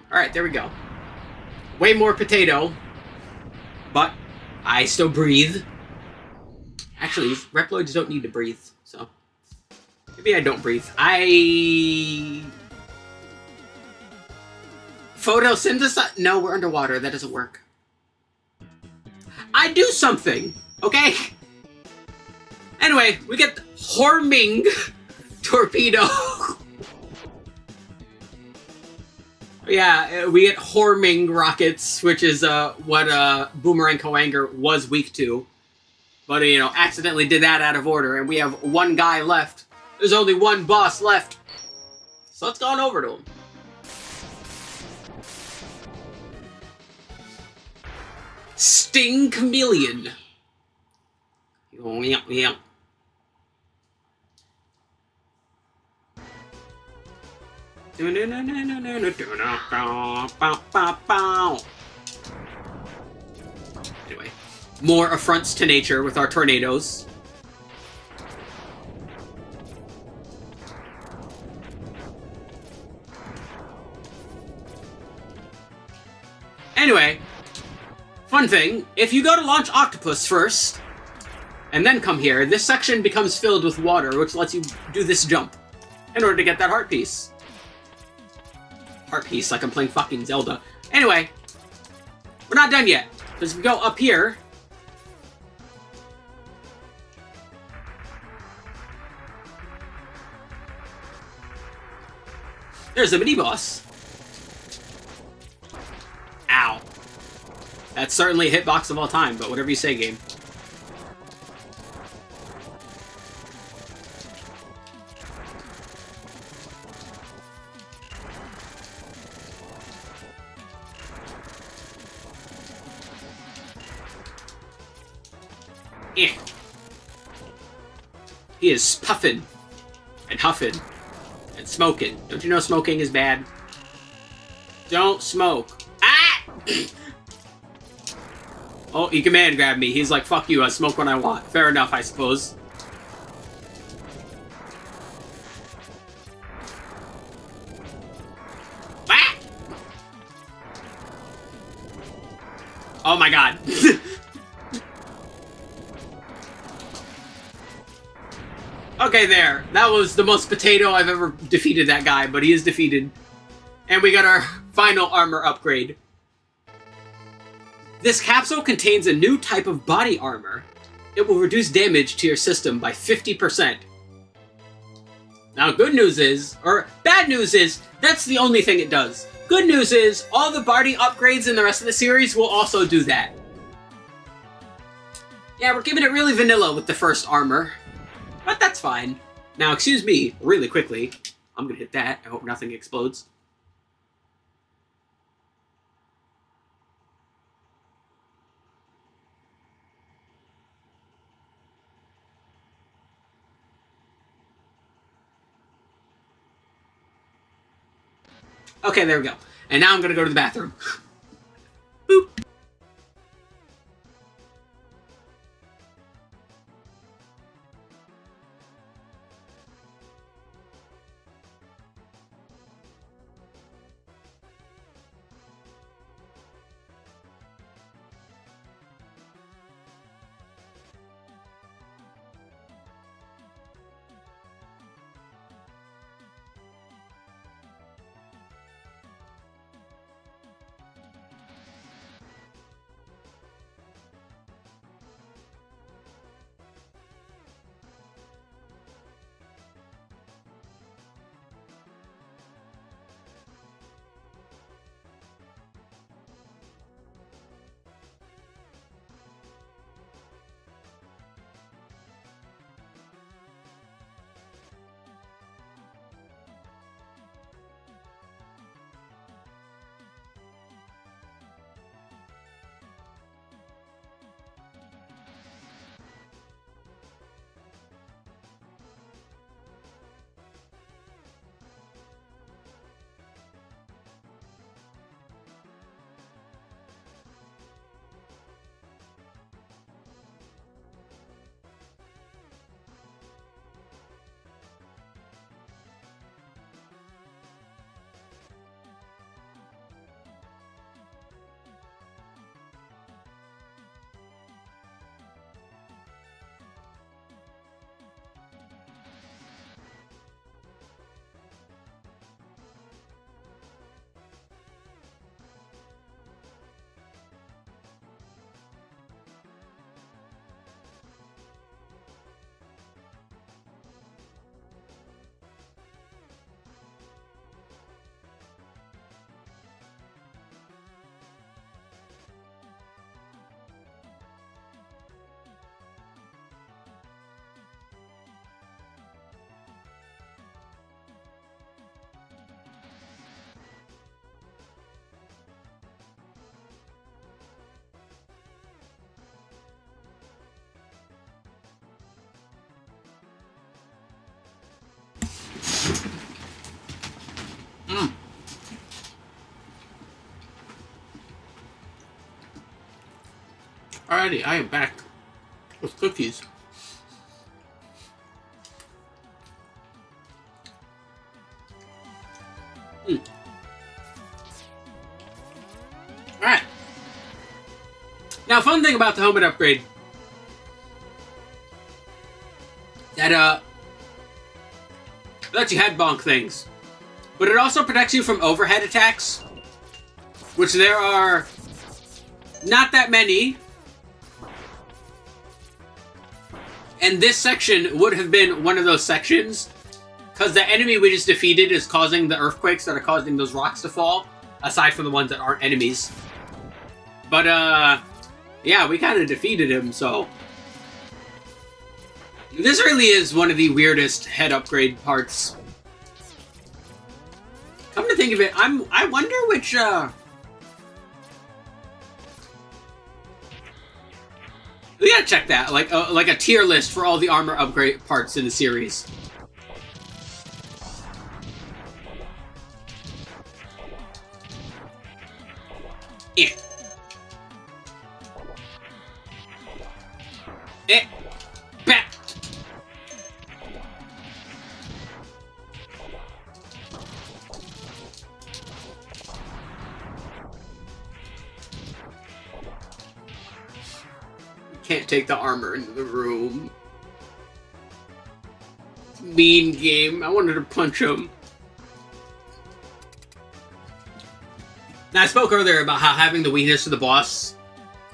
Alright, there we go. Way more potato. But I still breathe. Actually, Reploids don't need to breathe, so... maybe I don't breathe. Photosynthesize? No, we're underwater. That doesn't work. I do something, okay? Anyway, we get Horming Torpedo. Yeah, we get Horming rockets, which is what Boomerang Koanger was weak to. But, you know, accidentally did that out of order, and we have one guy left. There's only one boss left. So let's go on over to him. Sting Chameleon. Yeah. Anyway, more affronts to nature with our tornadoes. Anyway, fun thing, if you go to Launch Octopus first, and then come here, this section becomes filled with water, which lets you do this jump in order to get that heart piece. Heart piece, like I'm playing fucking Zelda. Anyway, we're not done yet. Because if we go up here... There's a mini-boss. Ow. That's certainly a hitbox of all time, but whatever you say, game. Eh. He is puffing and huffing and smoking. Don't you know smoking is bad? Don't smoke. Ah! Oh, he command grabbed me. He's like, fuck you, I smoke when I want. Fair enough, I suppose. Ah! Oh my god. Okay, there. That was the most potato I've ever defeated that guy, but he is defeated. And we got our final armor upgrade. This capsule contains a new type of body armor. It will reduce damage to your system by 50%. Now, good news is, or bad news is, that's the only thing it does. Good news is, all the body upgrades in the rest of the series will also do that. Yeah, we're keeping it really vanilla with the first armor. But that's fine. Now, excuse me, really quickly. I'm gonna hit that. I hope nothing explodes. Okay, there we go. And now I'm gonna go to the bathroom. Boop. Alrighty, I am back with cookies. Alright. Now, fun thing about the helmet upgrade. That, lets you head bonk things. But it also protects you from overhead attacks. Which there are Not that many. And this section would have been one of those sections, because the enemy we just defeated is causing the earthquakes that are causing those rocks to fall, aside from the ones that aren't enemies. But, yeah, we kind of defeated him, so... This really is one of the weirdest head upgrade parts. Come to think of it, I wonder which, we gotta check that, like a tier list for all the armor upgrade parts in the series. Yeah. Back. Can't take the armor into the room. Mean game. I wanted to punch him. Now, I spoke earlier about how having the weakness to the boss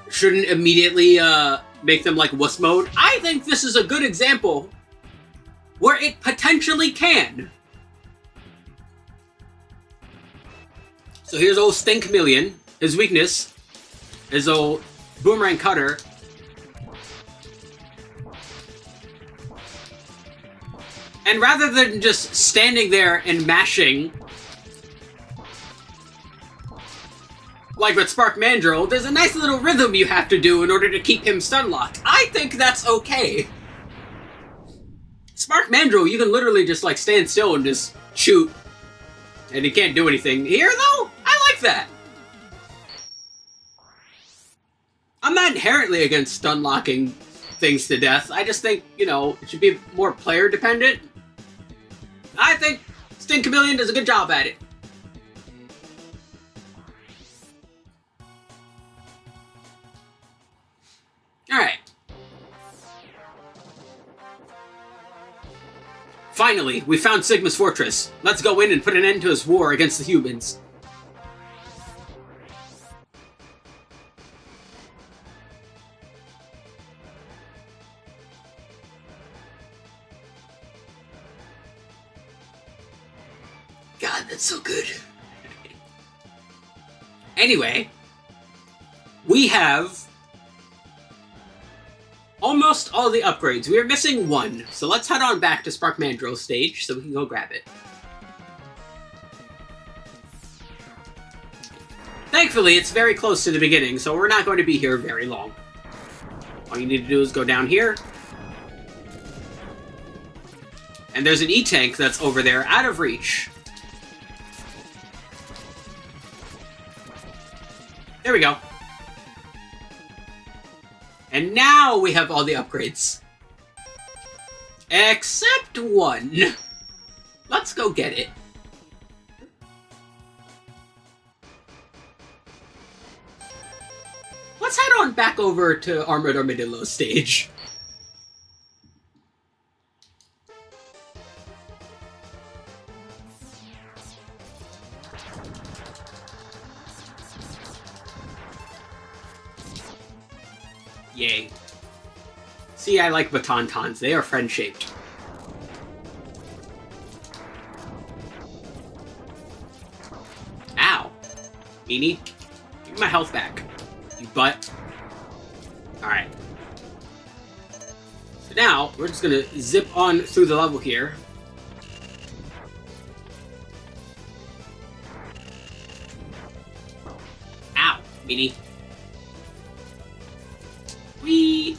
shouldn't immediately make them like wuss mode. I think this is a good example where it potentially can. So here's old Stink Chameleon. His weakness is old Boomerang Cutter. And rather than just standing there and mashing, like with Spark Mandrill, there's a nice little rhythm you have to do in order to keep him stun locked. I think that's okay. Spark Mandrill, you can literally just like stand still and just shoot, and he can't do anything. Here though, I like that. I'm not inherently against stun locking things to death. I just think, you know, it should be more player dependent. I think Stink Chameleon does a good job at it. Alright. Finally, we found Sigma's fortress. Let's go in and put an end to his war against the humans. God, that's so good. Anyway, we have almost all the upgrades. We are missing one, so let's head on back to Spark Mandrill's stage so we can go grab it. Thankfully, it's very close to the beginning, so we're not going to be here very long. All you need to do is go down here. And there's an E-Tank that's over there, out of reach. There we go. And now we have all the upgrades. Except one. Let's go get it. Let's head on back over to Armored Armadillo's stage. Yay. See, I like Batantons. They are friend-shaped. Ow. Meanie. Give me my health back. You butt. Alright. So now, we're just gonna zip on through the level here. Ow. Meanie. Whee!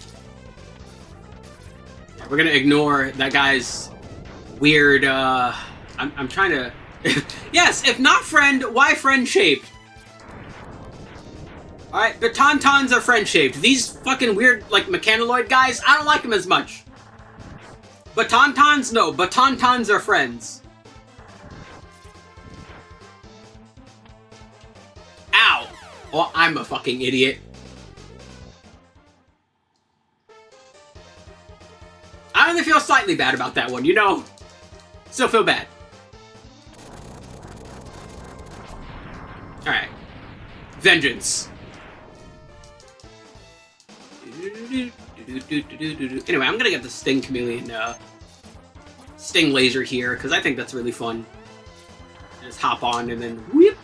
We're gonna ignore that guy's weird, I'm trying to... Yes, if not friend, why friend-shaped? Alright, Batantons are friend-shaped. These fucking weird, like, mechanoid guys, I don't like them as much. Batantons? No, Batantons are friends. Ow! Oh, I'm a fucking idiot. I only feel slightly bad about that one, you know? Still feel bad. Alright. Vengeance. Anyway, I'm gonna get the Sting Chameleon, Sting Laser here, because I think that's really fun. Just hop on and then whoop.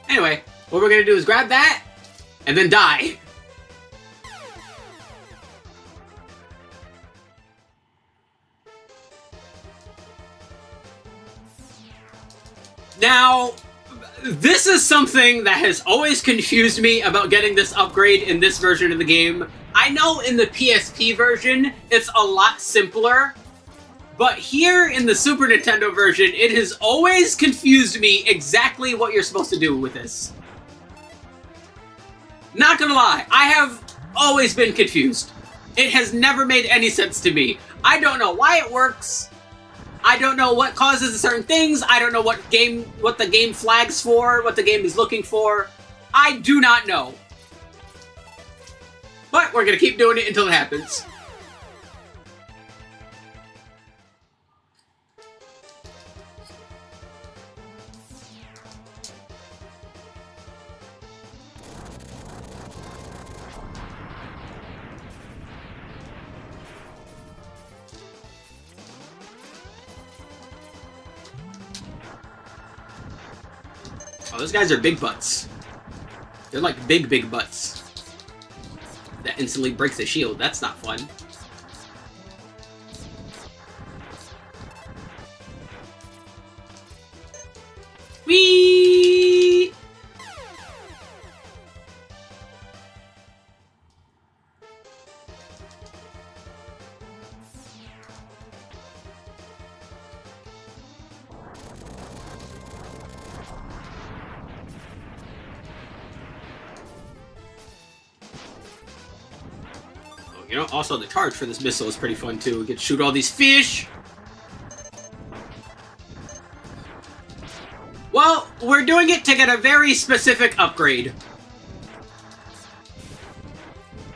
Anyway, what we're gonna do is grab that, and then die. Now, this is something that has always confused me about getting this upgrade in this version of the game. I know in the PSP version, it's a lot simpler, but here in the Super Nintendo version, it has always confused me exactly what you're supposed to do with this. Not gonna lie, I have always been confused. It has never made any sense to me. I don't know why it works. I don't know what causes certain things. I don't know what the game flags for, what the game is looking for. I do not know. But we're gonna keep doing it until it happens. Oh, those guys are big butts. They're like big butts. That instantly breaks the shield. That's not fun. Whee! You know, also the charge for this missile is pretty fun too. We can shoot all these fish. Well, we're doing it to get a very specific upgrade.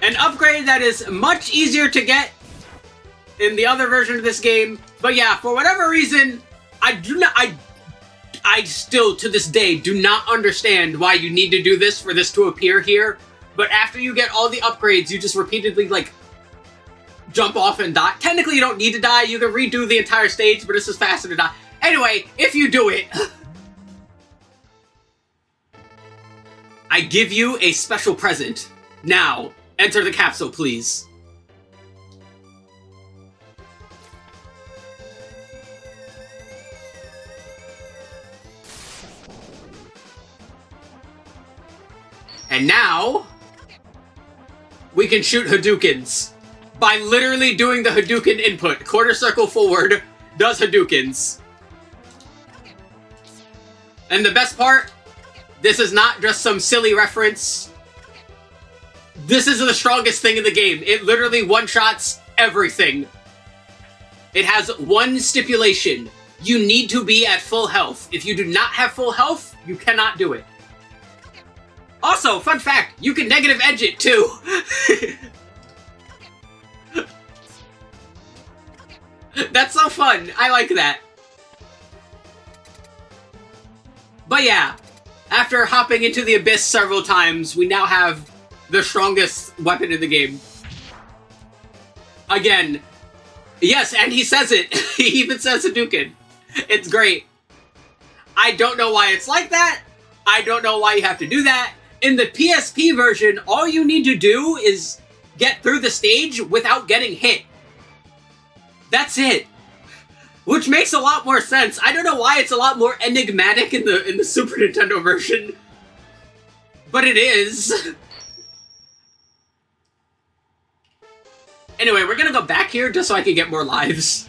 An upgrade that is much easier to get in the other version of this game. But yeah, for whatever reason, I still to this day do not understand why you need to do this for this to appear here. But after you get all the upgrades, you just repeatedly, like, jump off and die. Technically, you don't need to die. You can redo the entire stage, but it's just faster to die. Anyway, if you do it, I give you a special present. Now, enter the capsule, please. And now, we can shoot Hadoukens by literally doing the Hadouken input. Quarter circle forward does Hadoukens. And the best part, this is not just some silly reference. This is the strongest thing in the game. It literally one-shots everything. It has one stipulation. You need to be at full health. If you do not have full health, you cannot do it. Also, fun fact, you can negative edge it too. That's so fun. I like that. But yeah, after hopping into the abyss several times, we now have the strongest weapon in the game. Again, yes, and he says it. He even says Hadouken. It's great. I don't know why it's like that. I don't know why you have to do that. In the PSP version, all you need to do is get through the stage without getting hit. That's it. Which makes a lot more sense. I don't know why it's a lot more enigmatic in the Super Nintendo version. But it is. Anyway, we're gonna go back here just so I can get more lives.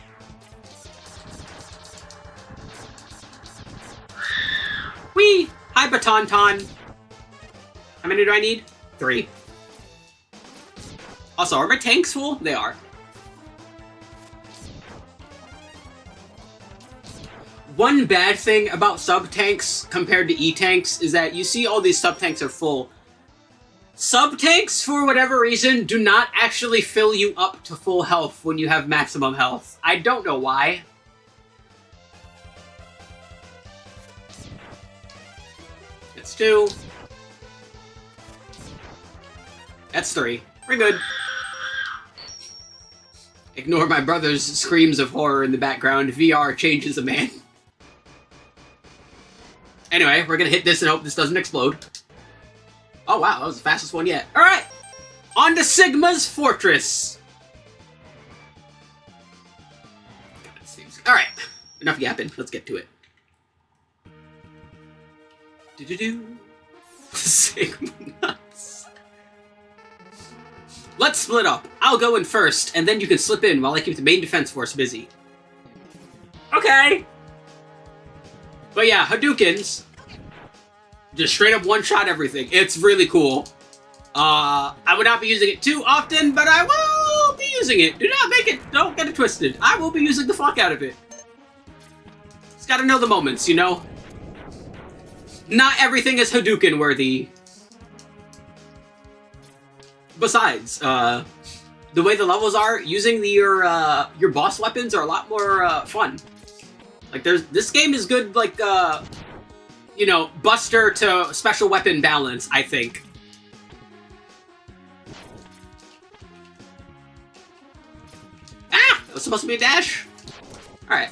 Whee! Hi, Batonton. How many do I need? 3. Also, are my tanks full? They are. One bad thing about sub-tanks compared to E-tanks is that you see all these sub-tanks are full. Sub-tanks, for whatever reason, do not actually fill you up to full health when you have maximum health. I don't know why. That's 2. That's 3. We're good. Ignore my brother's screams of horror in the background. VR changes a man. Anyway, we're gonna hit this and hope this doesn't explode. Oh wow, that was the fastest one yet. Alright! On to Sigma's Fortress! Alright, enough yapping. Let's get to it. Do-do-do. Sigma nuts. Let's split up. I'll go in first, and then you can slip in while I keep the main defense force busy. Okay! But yeah, Hadoukens. Just straight up one-shot everything. It's really cool. I would not be using it too often, but I will be using it. Don't get it twisted. I will be using the fuck out of it. Just gotta know the moments, you know? Not everything is Hadouken worthy. Besides, the way the levels are, using your boss weapons are a lot more fun. Like, this game is good, like, you know, Buster to special weapon balance, I think. Ah! That was supposed to be a dash? Alright.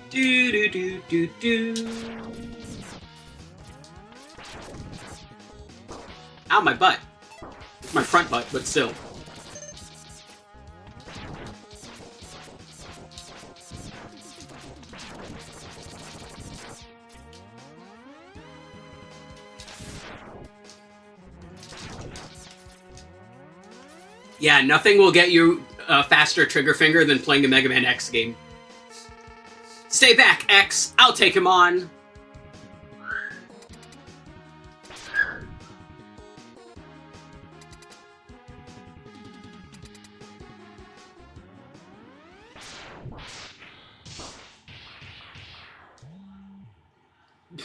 Do-do-do-do-do. Ow, my butt. My front butt, but still. Yeah, nothing will get you a faster trigger finger than playing a Mega Man X game. Stay back, X. I'll take him on.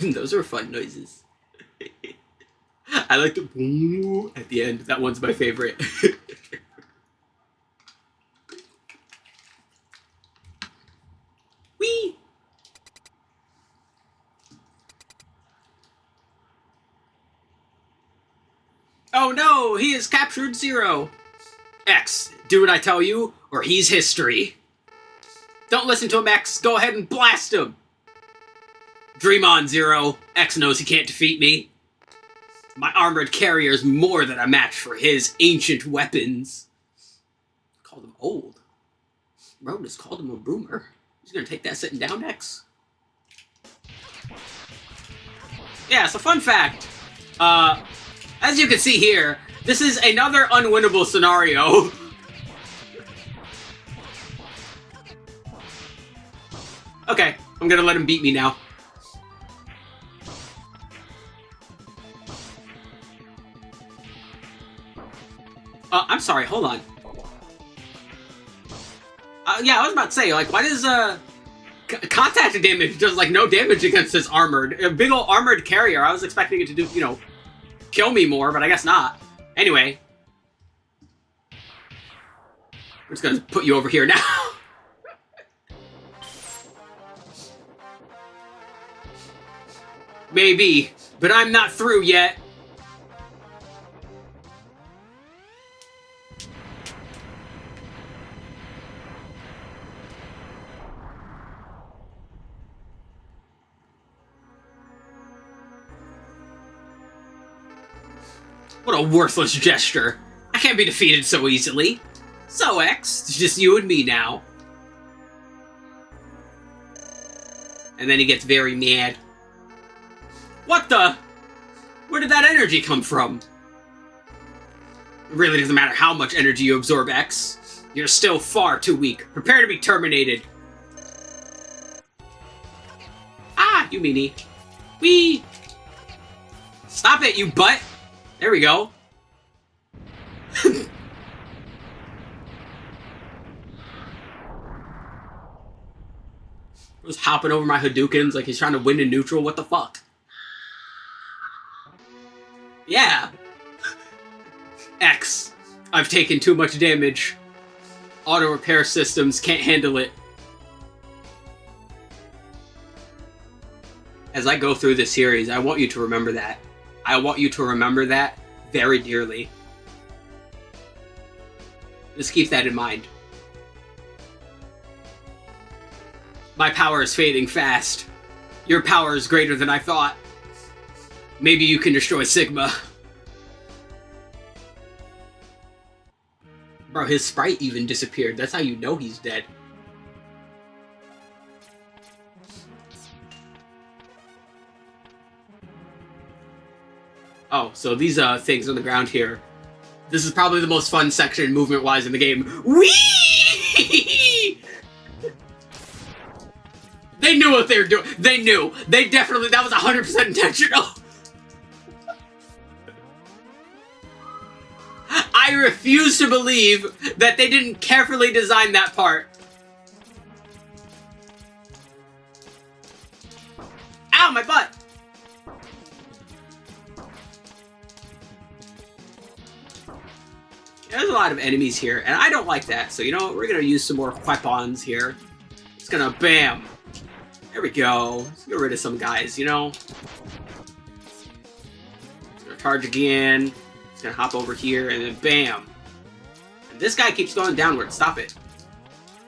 Those are fun noises. I like the boom at the end. That one's my favorite. Whee! Oh no, he has captured Zero. X, do what I tell you, or he's history. Don't listen to him, X. Go ahead and blast him. Dream on, Zero. X knows he can't defeat me. My armored carrier is more than a match for his ancient weapons. Called him old. Rodus called him a boomer. He's gonna take that sitting down, X. Yeah, so fun fact. As you can see here, this is another unwinnable scenario. Okay, I'm gonna let him beat me now. I'm sorry, hold on. Yeah, I was about to say, like, why does, contact damage does, like, no damage against this armored, a big ol' armored carrier? I was expecting it to do, you know, kill me more, but I guess not. Anyway. I'm just gonna put you over here now. Maybe, but I'm not through yet. What a worthless gesture. I can't be defeated so easily. So, X, it's just you and me now. And then he gets very mad. What the? Where did that energy come from? It really doesn't matter how much energy you absorb, X. You're still far too weak. Prepare to be terminated. Ah, you meanie. Whee! Stop it, you butt! There we go. Was hopping over my Hadoukens like he's trying to win in neutral. What the fuck? Yeah. X. I've taken too much damage. Auto repair systems can't handle it. As I go through this series, I want you to remember that. I want you to remember that very dearly. Just keep that in mind. My power is fading fast. Your power is greater than I thought. Maybe you can destroy Sigma. Bro, his sprite even disappeared. That's how you know he's dead. Oh, so these things on the ground here. This is probably the most fun section movement-wise in the game. Whee! They knew what they were doing. They knew. They definitely, that was 100% intentional. I refuse to believe that they didn't carefully design that part. Ow, my butt! There's a lot of enemies here, and I don't like that. So, you know what? We're going to use some more weapons here. It's going to bam. There we go. Let's get rid of some guys, you know? Gonna charge again. It's gonna hop over here, and then bam. And this guy keeps going downward. Stop it.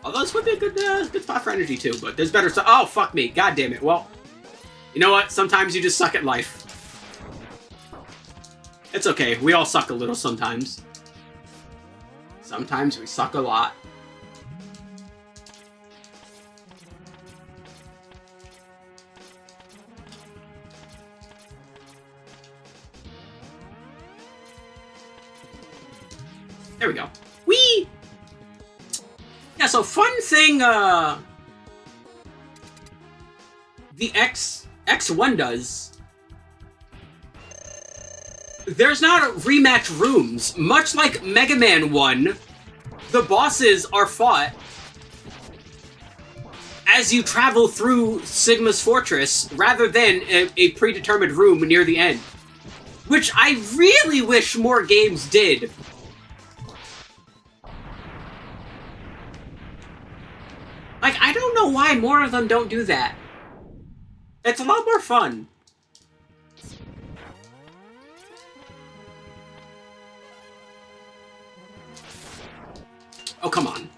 Although this would be a good spot for energy, too. But there's better stuff. Oh, fuck me. God damn it. Well, you know what? Sometimes you just suck at life. It's okay. We all suck a little sometimes. Sometimes we suck a lot. There we go. Whee! Yeah, so fun thing, the X1 does. There's not rematch rooms. Much like Mega Man 1, the bosses are fought as you travel through Sigma's fortress rather than a predetermined room near the end. Which I really wish more games did. Like, I don't know why more of them don't do that. It's a lot more fun. Oh, come on.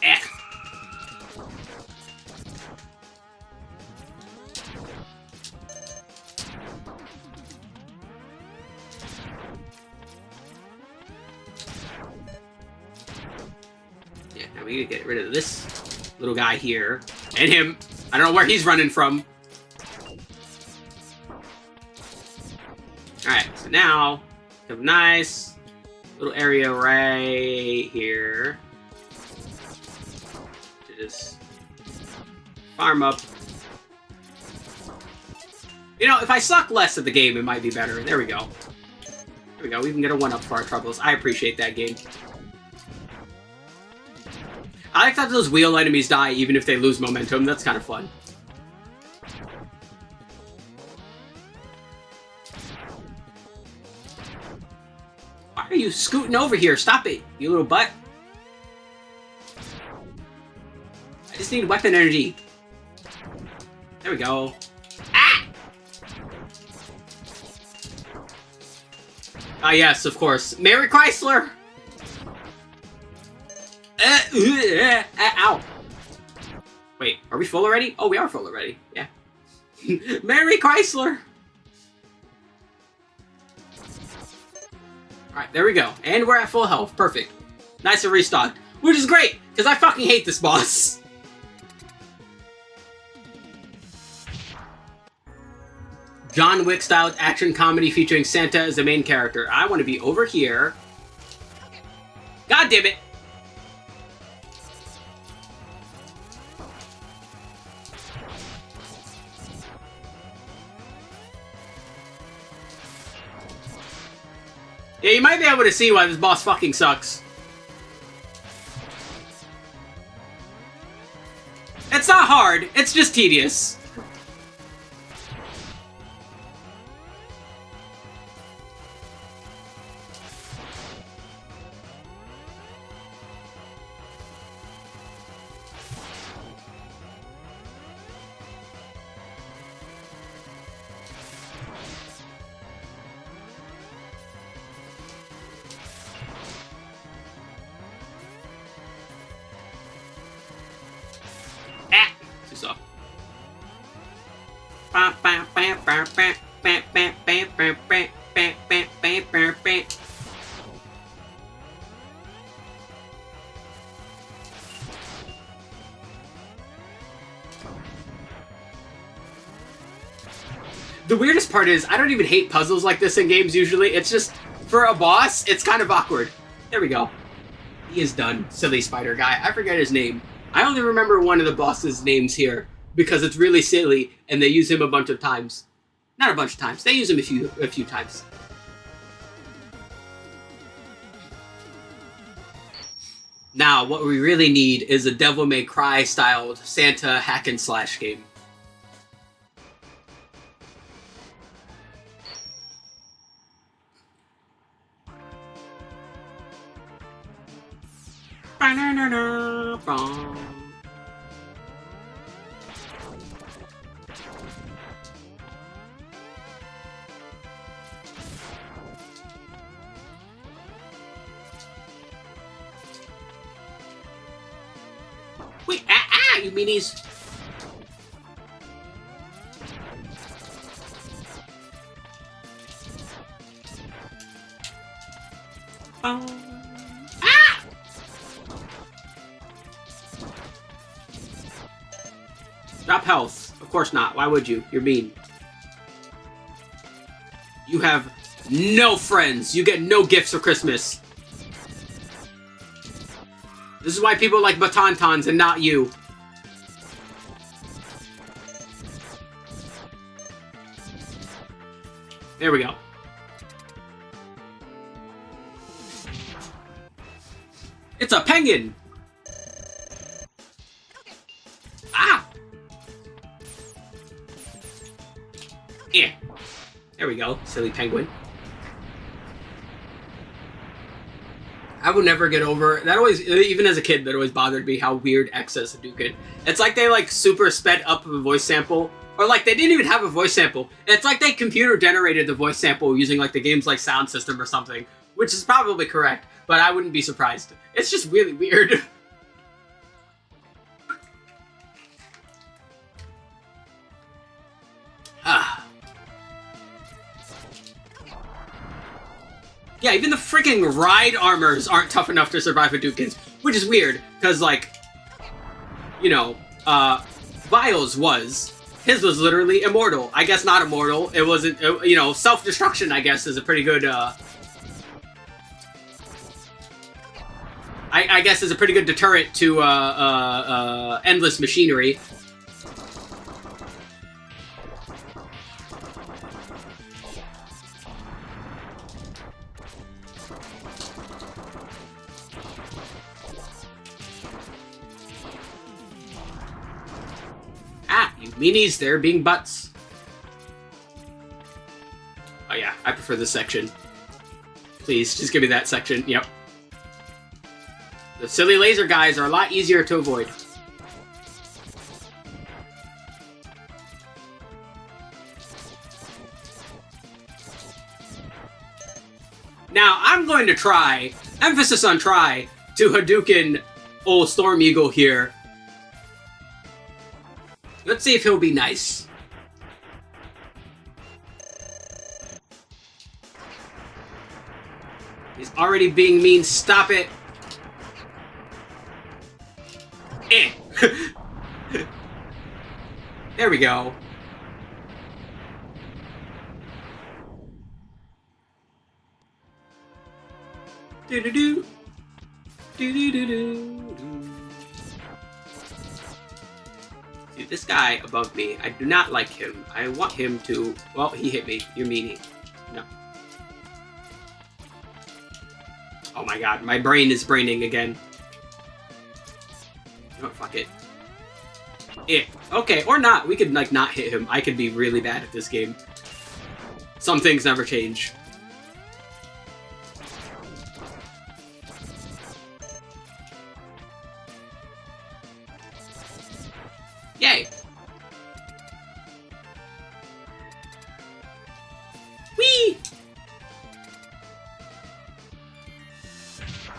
Eh. Yeah, now we need to get rid of this little guy here. And him. I don't know where he's running from. Alright, so now, we have a nice little area right here to just farm up. You know, if I suck less at the game, it might be better. There we go. There we go. We can get a 1-up for our troubles. I appreciate that game. I like that those wheel enemies die even if they lose momentum. That's kind of fun. Why are you scooting over here? Stop it, you little butt. I just need weapon energy. There we go. Ah! Ah, yes, of course. Mary Chrysler! Ow. Wait, are we full already? Oh, we are full already. Yeah. Mary Chrysler! Alright, there we go. And we're at full health. Perfect. Nice and restocked. Which is great, because I fucking hate this boss. John Wick-style action comedy featuring Santa as the main character. I want to be over here. God damn it! Yeah, you might be able to see why this boss fucking sucks. It's not hard, it's just tedious. Too soft. The weirdest part is, I don't even hate puzzles like this in games usually. It's just, for a boss, it's kind of awkward. There we go. He is done. Silly spider guy. I forget his name. I only remember one of the boss's names here because it's really silly and they use him a bunch of times. Not a bunch of times. They use him a few times. Now, what we really need is a Devil May Cry styled Santa hack and slash game. Wait, you meanies. Drop health. Of course not. Why would you? You're mean. You have no friends. You get no gifts for Christmas. This is why people like Batantons and not you. There we go. It's a penguin! Ah! Yeah. There we go, silly penguin. I will never get over that. Always, even as a kid, that always bothered me how weird X is Hadouken. It's like they like super sped up a voice sample, or like they didn't even have a voice sample. It's like they computer generated the voice sample using like the game's like sound system or something, which is probably correct, but I wouldn't be surprised. It's just really weird. Yeah, even the freaking ride armors aren't tough enough to survive Hadoukens, which is weird, because, like, you know, Vile's was. His was literally immortal. I guess not immortal. It wasn't, you know, self-destruction, I guess, is a pretty good, I guess is a pretty good deterrent to, endless machinery. Meanies, they're being butts. Oh yeah, I prefer this section. Please, just give me that section. Yep. The silly laser guys are a lot easier to avoid. Now, I'm going to try, emphasis on try, to Hadouken old Storm Eagle here. Let's see if he'll be nice. He's already being mean. Stop it. Eh. There we go. Do-do-do. Do-do-do-do. See, this guy above me, I do not like him. I want him to... Well, he hit me. You're meanie. No. Oh my god, my brain is braining again. You know what, fuck it. It. Okay, or not. We could, like, not hit him. I could be really bad at this game. Some things never change. Yay! Whee!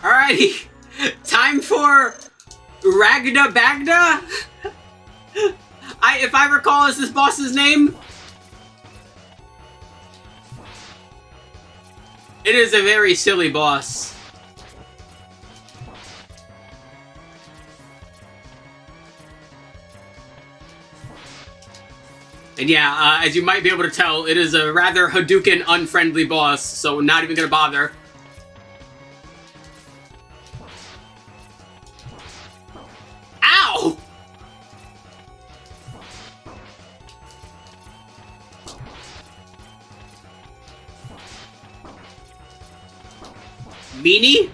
Alrighty! Time for Ragda Bagda? If I recall, is this boss's name? It is a very silly boss. And yeah, as you might be able to tell, it is a rather Hadouken unfriendly boss, so not even gonna bother. Ow! Meanie?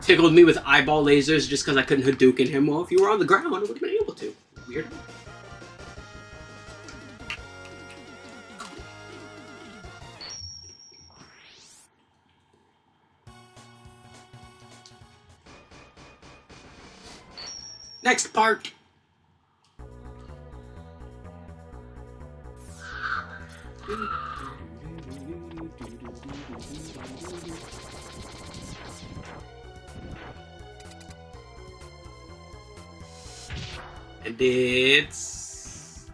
Tickled me with eyeball lasers just because I couldn't Hadouken him. Well, if you were on the ground, I would have been able to. Weird. Next part. And it's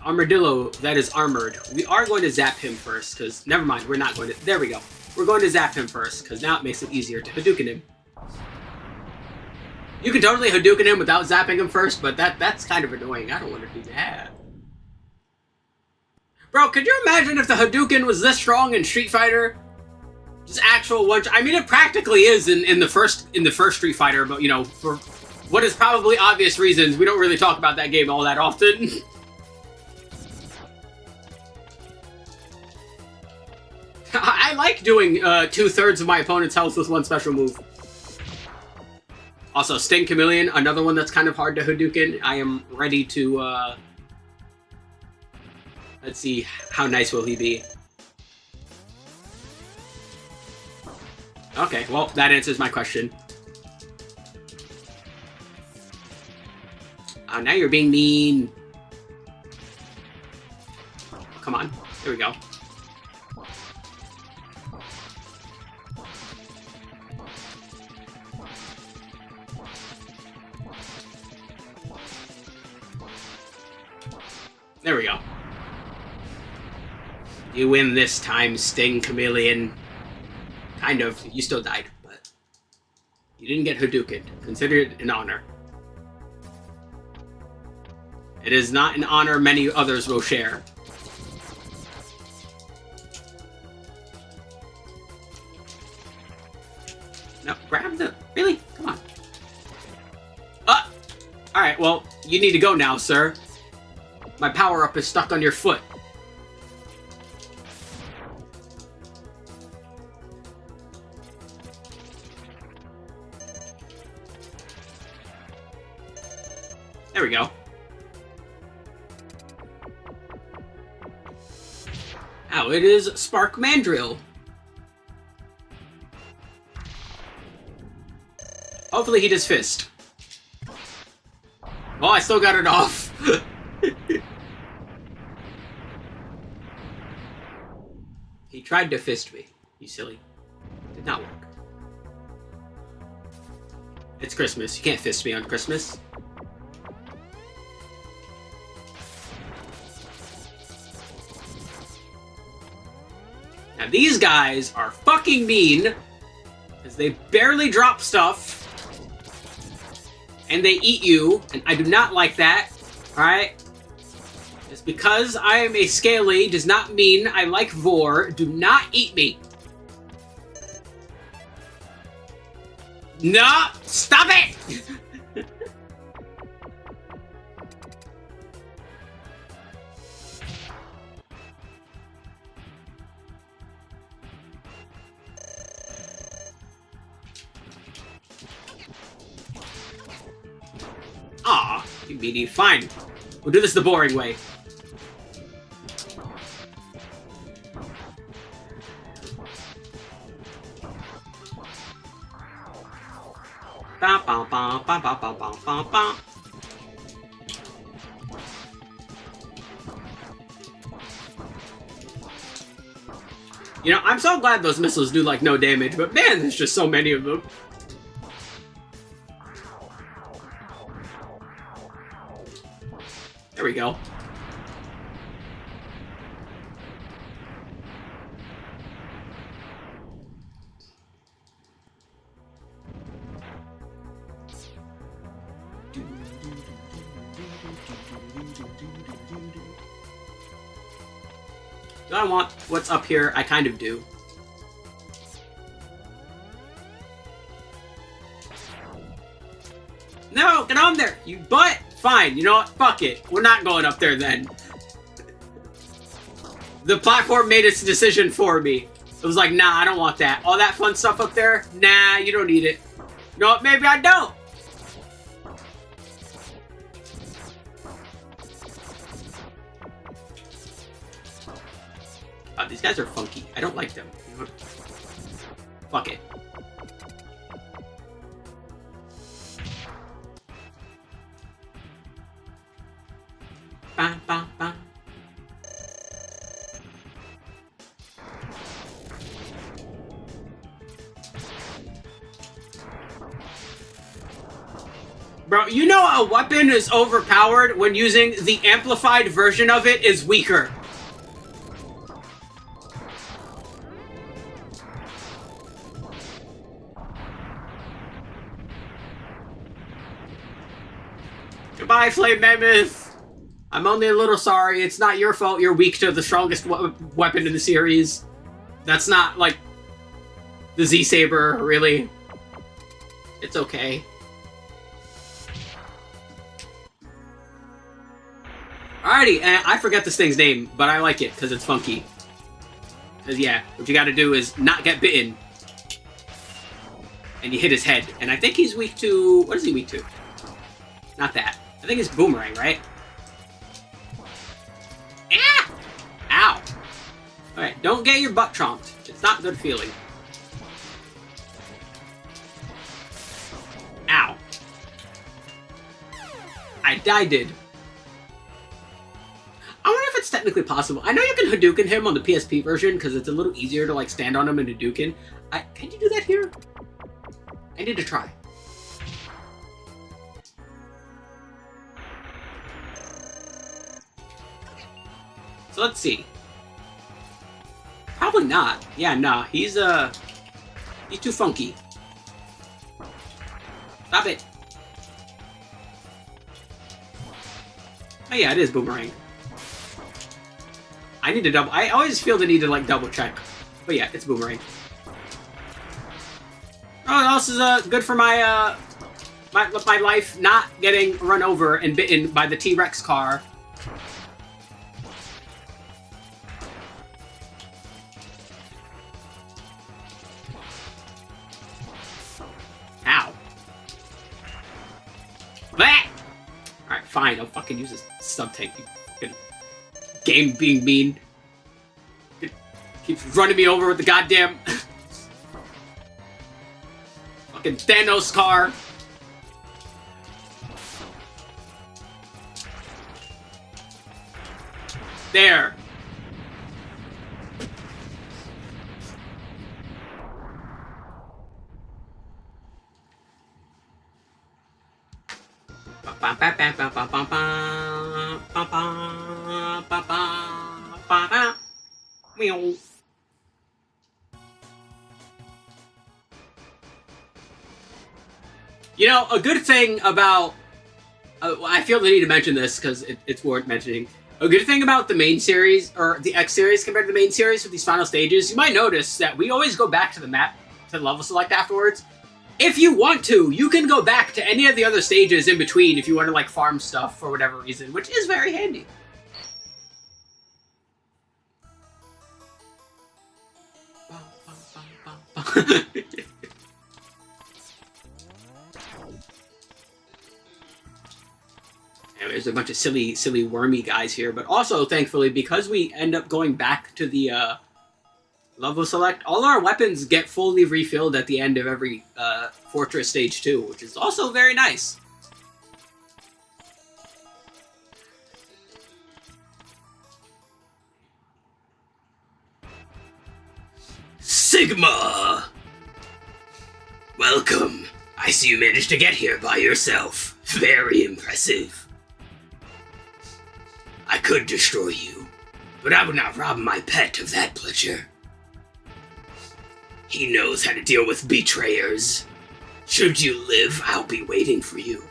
Armadillo that is armored. We are going to zap him first, because never mind, we're not going to. There we go. We're going to zap him first, because now it makes it easier to Hadouken him. You can totally Hadouken him without zapping him first, but that's kind of annoying. I don't want to do that. Bro, could you imagine if the Hadouken was this strong in Street Fighter? Just actual one. I mean, it practically is in the first Street Fighter, but you know, for what is probably obvious reasons, we don't really talk about that game all that often. I like doing 2/3 of my opponent's health with one special move. Also, Sting Chameleon, another one that's kind of hard to Hadouken. I am ready to, let's see, how nice will he be? Okay, well, that answers my question. Now you're being mean. Come on, there we go. There we go. You win this time, Sting Chameleon. Kind of. You still died, but you didn't get Hadouken. Consider it an honor. It is not an honor many others will share. No, grab the... Really? Come on. Alright, well, you need to go now, sir. My power-up is stuck on your foot. There we go. Now it is Spark Mandrill. Hopefully he does fist. Well, I still got it off. He tried to fist me, you silly. Did not work. It's Christmas. You can't fist me on Christmas. Now these guys are fucking mean, because they barely drop stuff, and they eat you, and I do not like that, alright? Just because I am a scaly does not mean I like Vor. Do not eat me. No! Stop it! Aw, you meanie. Fine. We'll do this the boring way. Ba ba ba ba ba ba ba ba ba. You know, I'm so glad those missiles do, like, no damage, but man, there's just so many of them. There we go. Do I want what's up here? I kind of do. No, get on there, you butt! Fine, you know what? Fuck it. We're not going up there then. The platform made its decision for me. It was like, nah, I don't want that. All that fun stuff up there? Nah, you don't need it. You know what? Maybe I don't. These guys are funky. I don't like them. You know what? Fuck it. Ba, ba, ba. Bro, you know a weapon is overpowered when using the amplified version of it is weaker. Goodbye, Flame Mammoth. I'm only a little sorry. It's not your fault you're weak to the strongest weapon in the series. That's not, like, the Z-Saber, really. It's okay. Alrighty, I forget this thing's name, but I like it, because it's funky. Because, yeah, what you gotta do is not get bitten. And you hit his head. And I think he's weak to... What is he weak to? Not that. I think it's Boomerang, right? Ah! Ow! Alright, don't get your butt chomped. It's not a good feeling. Ow. I did. I wonder if it's technically possible. I know you can Hadouken him on the PSP version, because it's a little easier to, like, stand on him and Hadouken. Can you do that here? I need to try. So let's see. Probably not. Yeah, nah. He's too funky. Stop it. Oh yeah, it is Boomerang. I need to double... I always feel the need to, like, double check. But yeah, it's Boomerang. Oh, it also is good for my, my life not getting run over and bitten by the T-Rex car. Ow. Bleh! Alright, fine. I'll fucking use this sub-tank. You fucking game being mean. It keeps running me over with the goddamn... fucking Thanos car. There. You know, a good thing about... I feel the need to mention this because it's worth mentioning. A good thing about the main series, or the X series compared to the main series with these final stages, you might notice that we always go back to the map, to the level select afterwards. If you want to, you can go back to any of the other stages in between if you want to, like, farm stuff for whatever reason, which is very handy. there's a bunch of silly wormy guys here. But also, thankfully, because we end up going back to the level select, all our weapons get fully refilled at the end of every Fortress Stage 2, which is also very nice. Sigma! Welcome. I see you managed to get here by yourself. Very impressive. I could destroy you, but I would not rob my pet of that pleasure. He knows how to deal with betrayers. Should you live, I'll be waiting for you.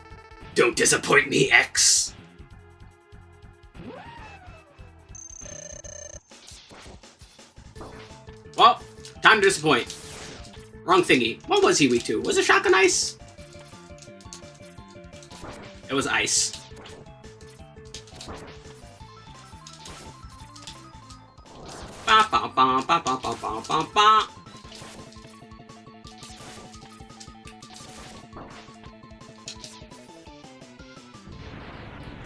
Don't disappoint me, X. Well, time to disappoint. Wrong thingy. What was he weak to? Was it shotgun ice? It was ice. Ba ba ba ba ba ba ba ba ba.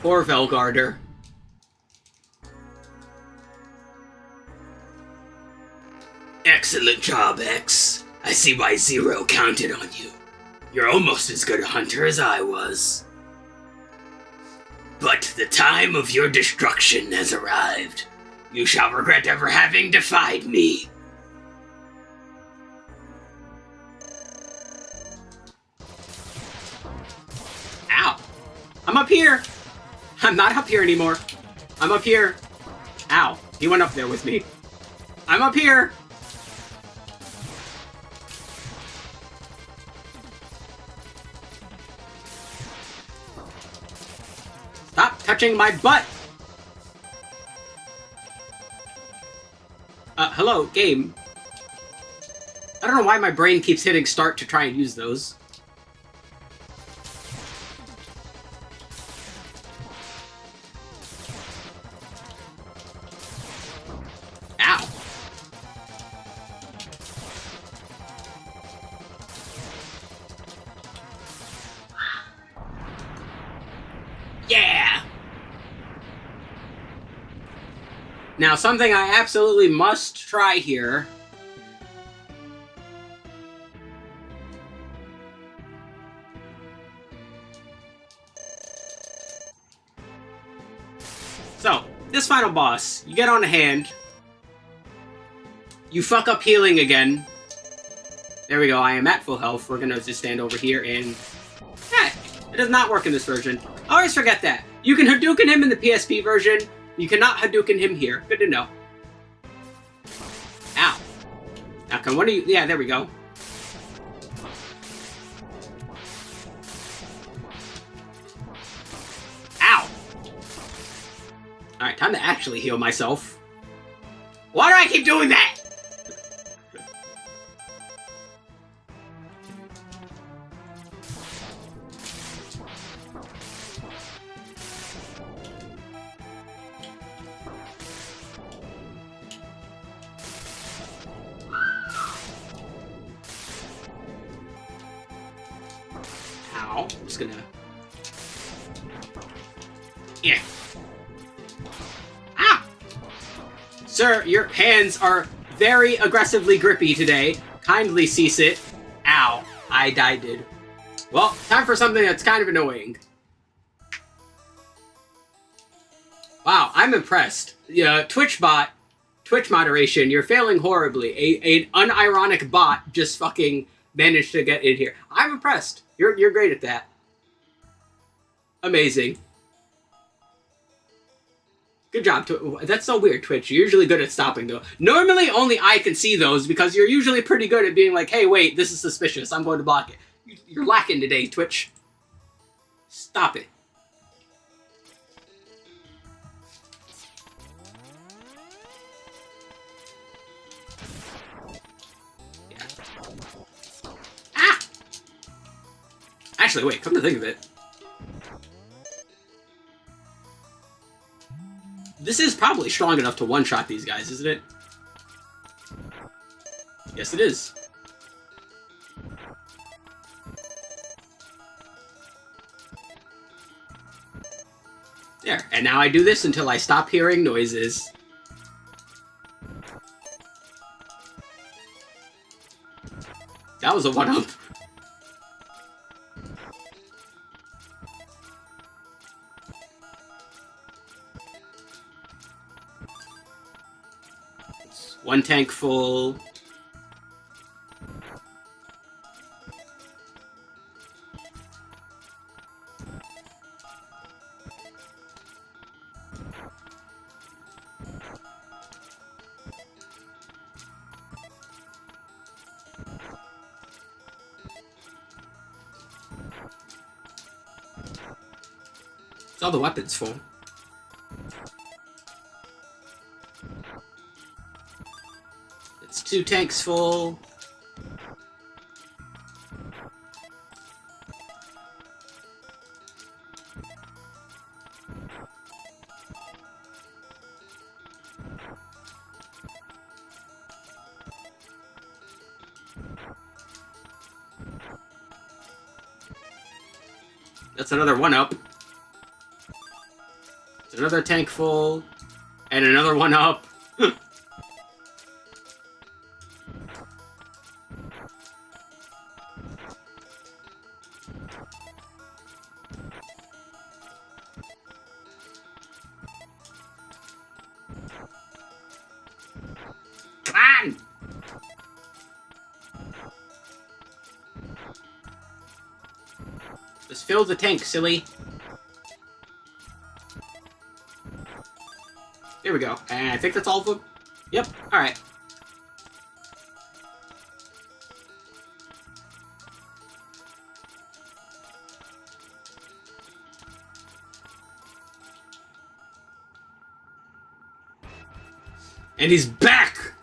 Poor Velgarder. Excellent job, X. I see why Zero counted on you. You're almost as good a hunter as I was. But the time of your destruction has arrived. You shall regret ever having defied me. Ow. I'm up here. I'm not up here anymore. I'm up here. Ow. He went up there with me. I'm up here. Stop touching my butt! Hello, game. I don't know why my brain keeps hitting start to try and use those. Ow. Yeah! Now, something I absolutely must try here. So, this final boss, you get on a hand. You fuck up healing again. There we go, I am at full health. We're gonna just stand over here and... it does not work in this version. I always forget that. You can Hadouken him in the PSP version. You cannot Hadouken him here. Good to know. Ow. Now can one of you... Yeah, there we go. Ow. Alright, time to actually heal myself. Why do I keep doing that? I'm just gonna... Yeah. Ah! Sir, your hands are very aggressively grippy today. Kindly cease it. Ow. I died. Well, time for something that's kind of annoying. Wow, I'm impressed. Yeah, Twitch moderation, you're failing horribly. An unironic bot just fucking managed to get in here. I'm impressed. You're great at that. Amazing. Good job. That's so weird, Twitch. You're usually good at stopping, though. Normally, only I can see those, because you're usually pretty good at being like, hey, wait, this is suspicious. I'm going to block it. You're lacking today, Twitch. Stop it. Yeah. Ah! Actually, wait, come to think of it. This is probably strong enough to one-shot these guys, isn't it? Yes, it is. There, and now I do this until I stop hearing noises. That was a 1-up. One tank full. It's all the weapons full. It's 2 tanks full. That's another 1-up. Another tank full, and another 1-up. Come on! Just fill the tank, silly. Here we go. And I think that's all of them. Yep. Alright. And he's back!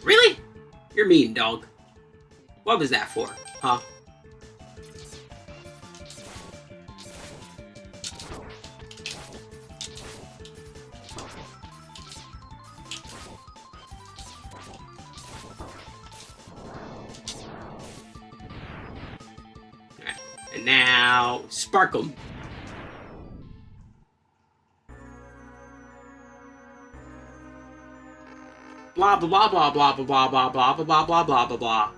Really? You're mean, dog. What was that for, huh? Alright, and now, sparkle. Blah blah blah blah blah blah blah blah blah blah blah blah blah blah.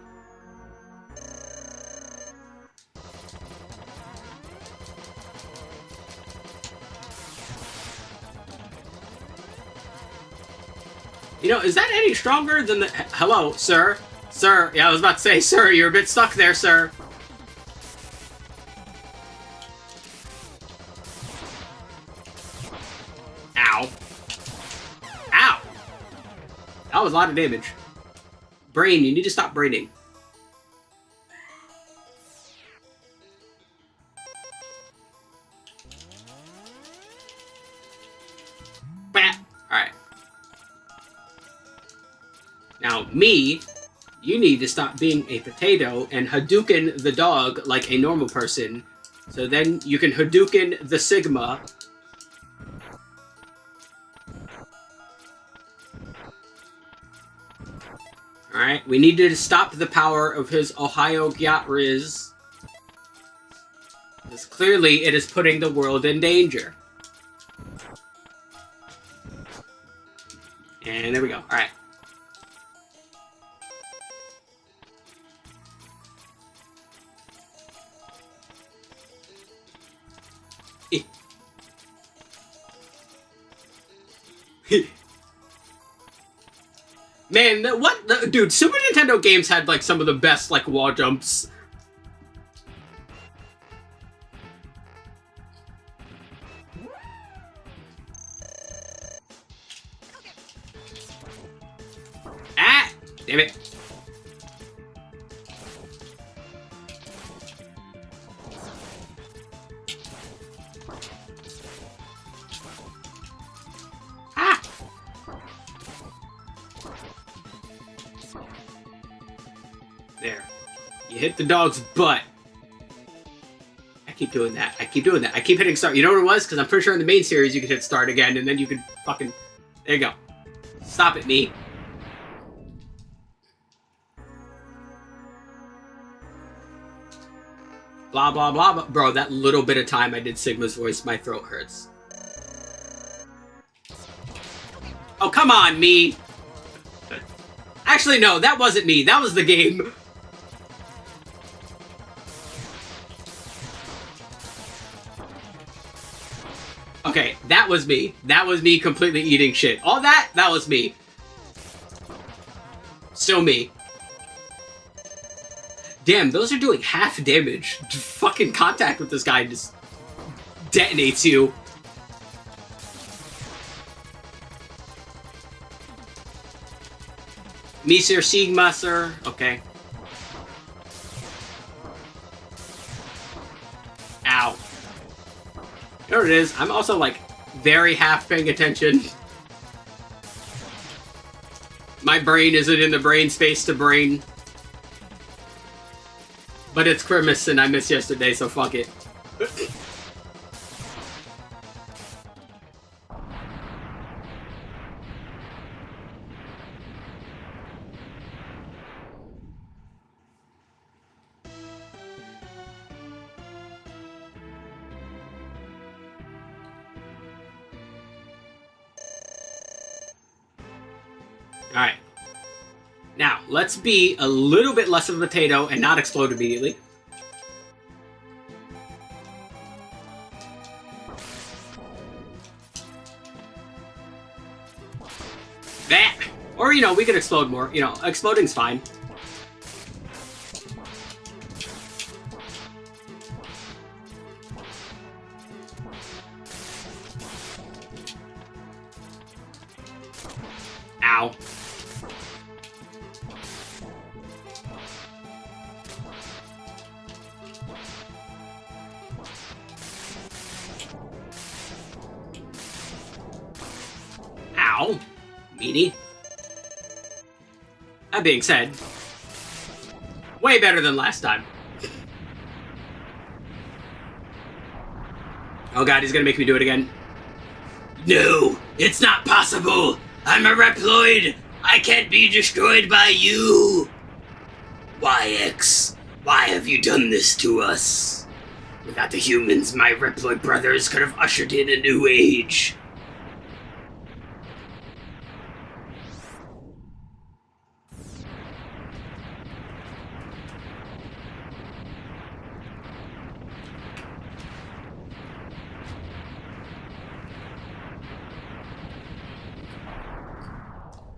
You know, is that any stronger than the... Hello, sir? Sir, yeah, I was about to say, sir, you're a bit stuck there, sir. Ow. Ow! That was a lot of damage. Brain, you need to stop braining. Alright. Now, me, you need to stop being a potato and Hadouken the dog like a normal person. So then you can Hadouken the Sigma. Alright, we need to stop the power of his Ohio Gyat-Riz. Because clearly it is putting the world in danger. And there we go. Alright. Man, what? Dude, Super Nintendo games had, like, some of the best, like, wall jumps. Ah! Damn it. There. You hit the dog's butt. I keep doing that. I keep doing that. I keep hitting start. You know what it was? Because I'm pretty sure in the main series you could hit start again, and then you could fucking... There you go. Stop it, me. Blah, blah, blah, blah. Bro, that little bit of time I did Sigma's voice, my throat hurts. Oh, come on, me. Actually, no, that wasn't me. That was the game. Okay, that was me. That was me completely eating shit. All that was me. Still me. Damn, those are doing half damage. Fucking contact with this guy just detonates you. Mr. Sigma, sir. Okay. Ow. There it is. I'm also, like, very half paying attention. My brain isn't in the brain space to brain. But it's Christmas and I missed yesterday, so fuck it. Alright. Now, let's be a little bit less of a potato and not explode immediately. That! Or, you know, we could explode more. You know, exploding's fine. Ow. Ow. Meanie. That being said, way better than last time. Oh god, he's gonna make me do it again. No, it's not possible. I'm a Reploid. I can't be destroyed by you. Why, X? Why have you done this to us? Without the humans, my Reploid brothers could have ushered in a new age.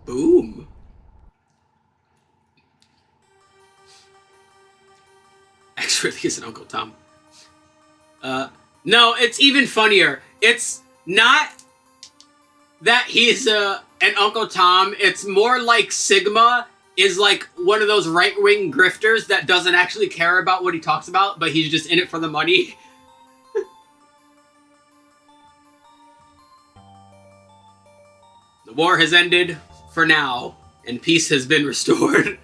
Boom. X really is an Uncle Tom. No, it's even funnier. It's not that he's an Uncle Tom. It's more like Sigma is like one of those right-wing grifters that doesn't actually care about what he talks about, but he's just in it for the money. The war has ended. For now, and peace has been restored.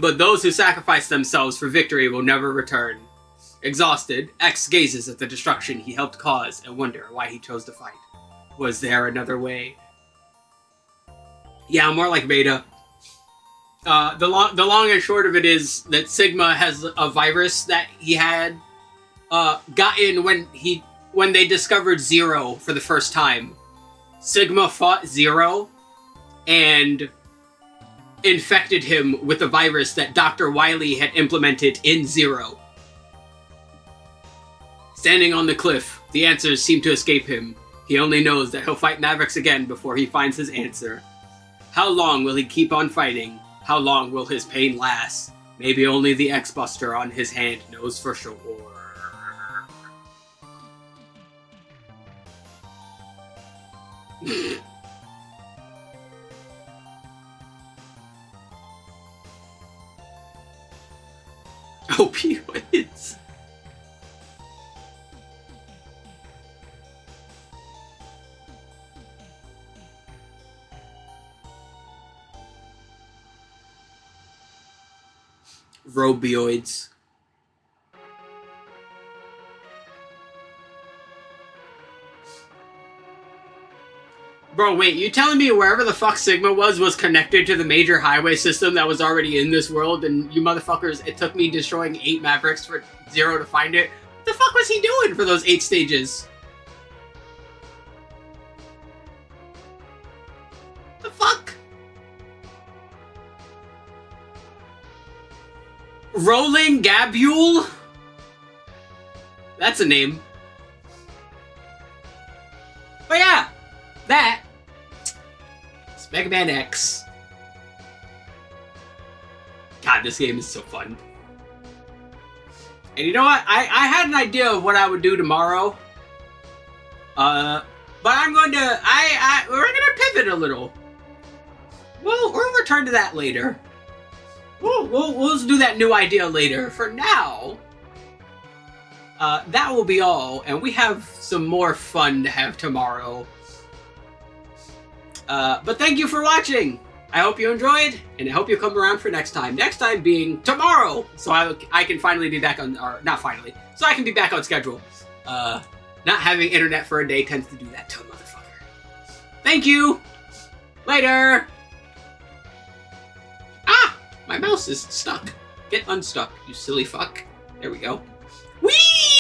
But those who sacrifice themselves for victory will never return. Exhausted, X gazes at the destruction he helped cause and wonder why he chose to fight. Was there another way? Yeah, more like Beta. The long and short of it is that Sigma has a virus that he had gotten when they discovered Zero for the first time. Sigma fought Zero and infected him with a virus that Dr. Wily had implemented in Zero. Standing on the cliff, the answers seem to escape him. He only knows that he'll fight Mavericks again before he finds his answer. How long will he keep on fighting? How long will his pain last? Maybe only the X-Buster on his hand knows for sure. Opioids. Robioids. Bro, wait, you telling me wherever the fuck Sigma was connected to the major highway system that was already in this world, and you motherfuckers, it took me destroying 8 Mavericks for 0 to find it? What the fuck was he doing for those 8 stages? The fuck? Rolling Gabule? That's a name. But yeah, that is Mega Man X. God, this game is so fun. And you know what? I had an idea of what I would do tomorrow. But I'm going to we're gonna pivot a little. We'll return to that later. We'll do that new idea later. For now, that will be all, and we have some more fun to have tomorrow. But thank you for watching. I hope you enjoyed, and I hope you come around for next time. Next time being tomorrow, so I can finally be back on, or not finally, so I can be back on schedule. Not having internet for a day tends to do that to a motherfucker. Thank you. Later. Ah, my mouse is stuck. Get unstuck, you silly fuck. There we go. Whee!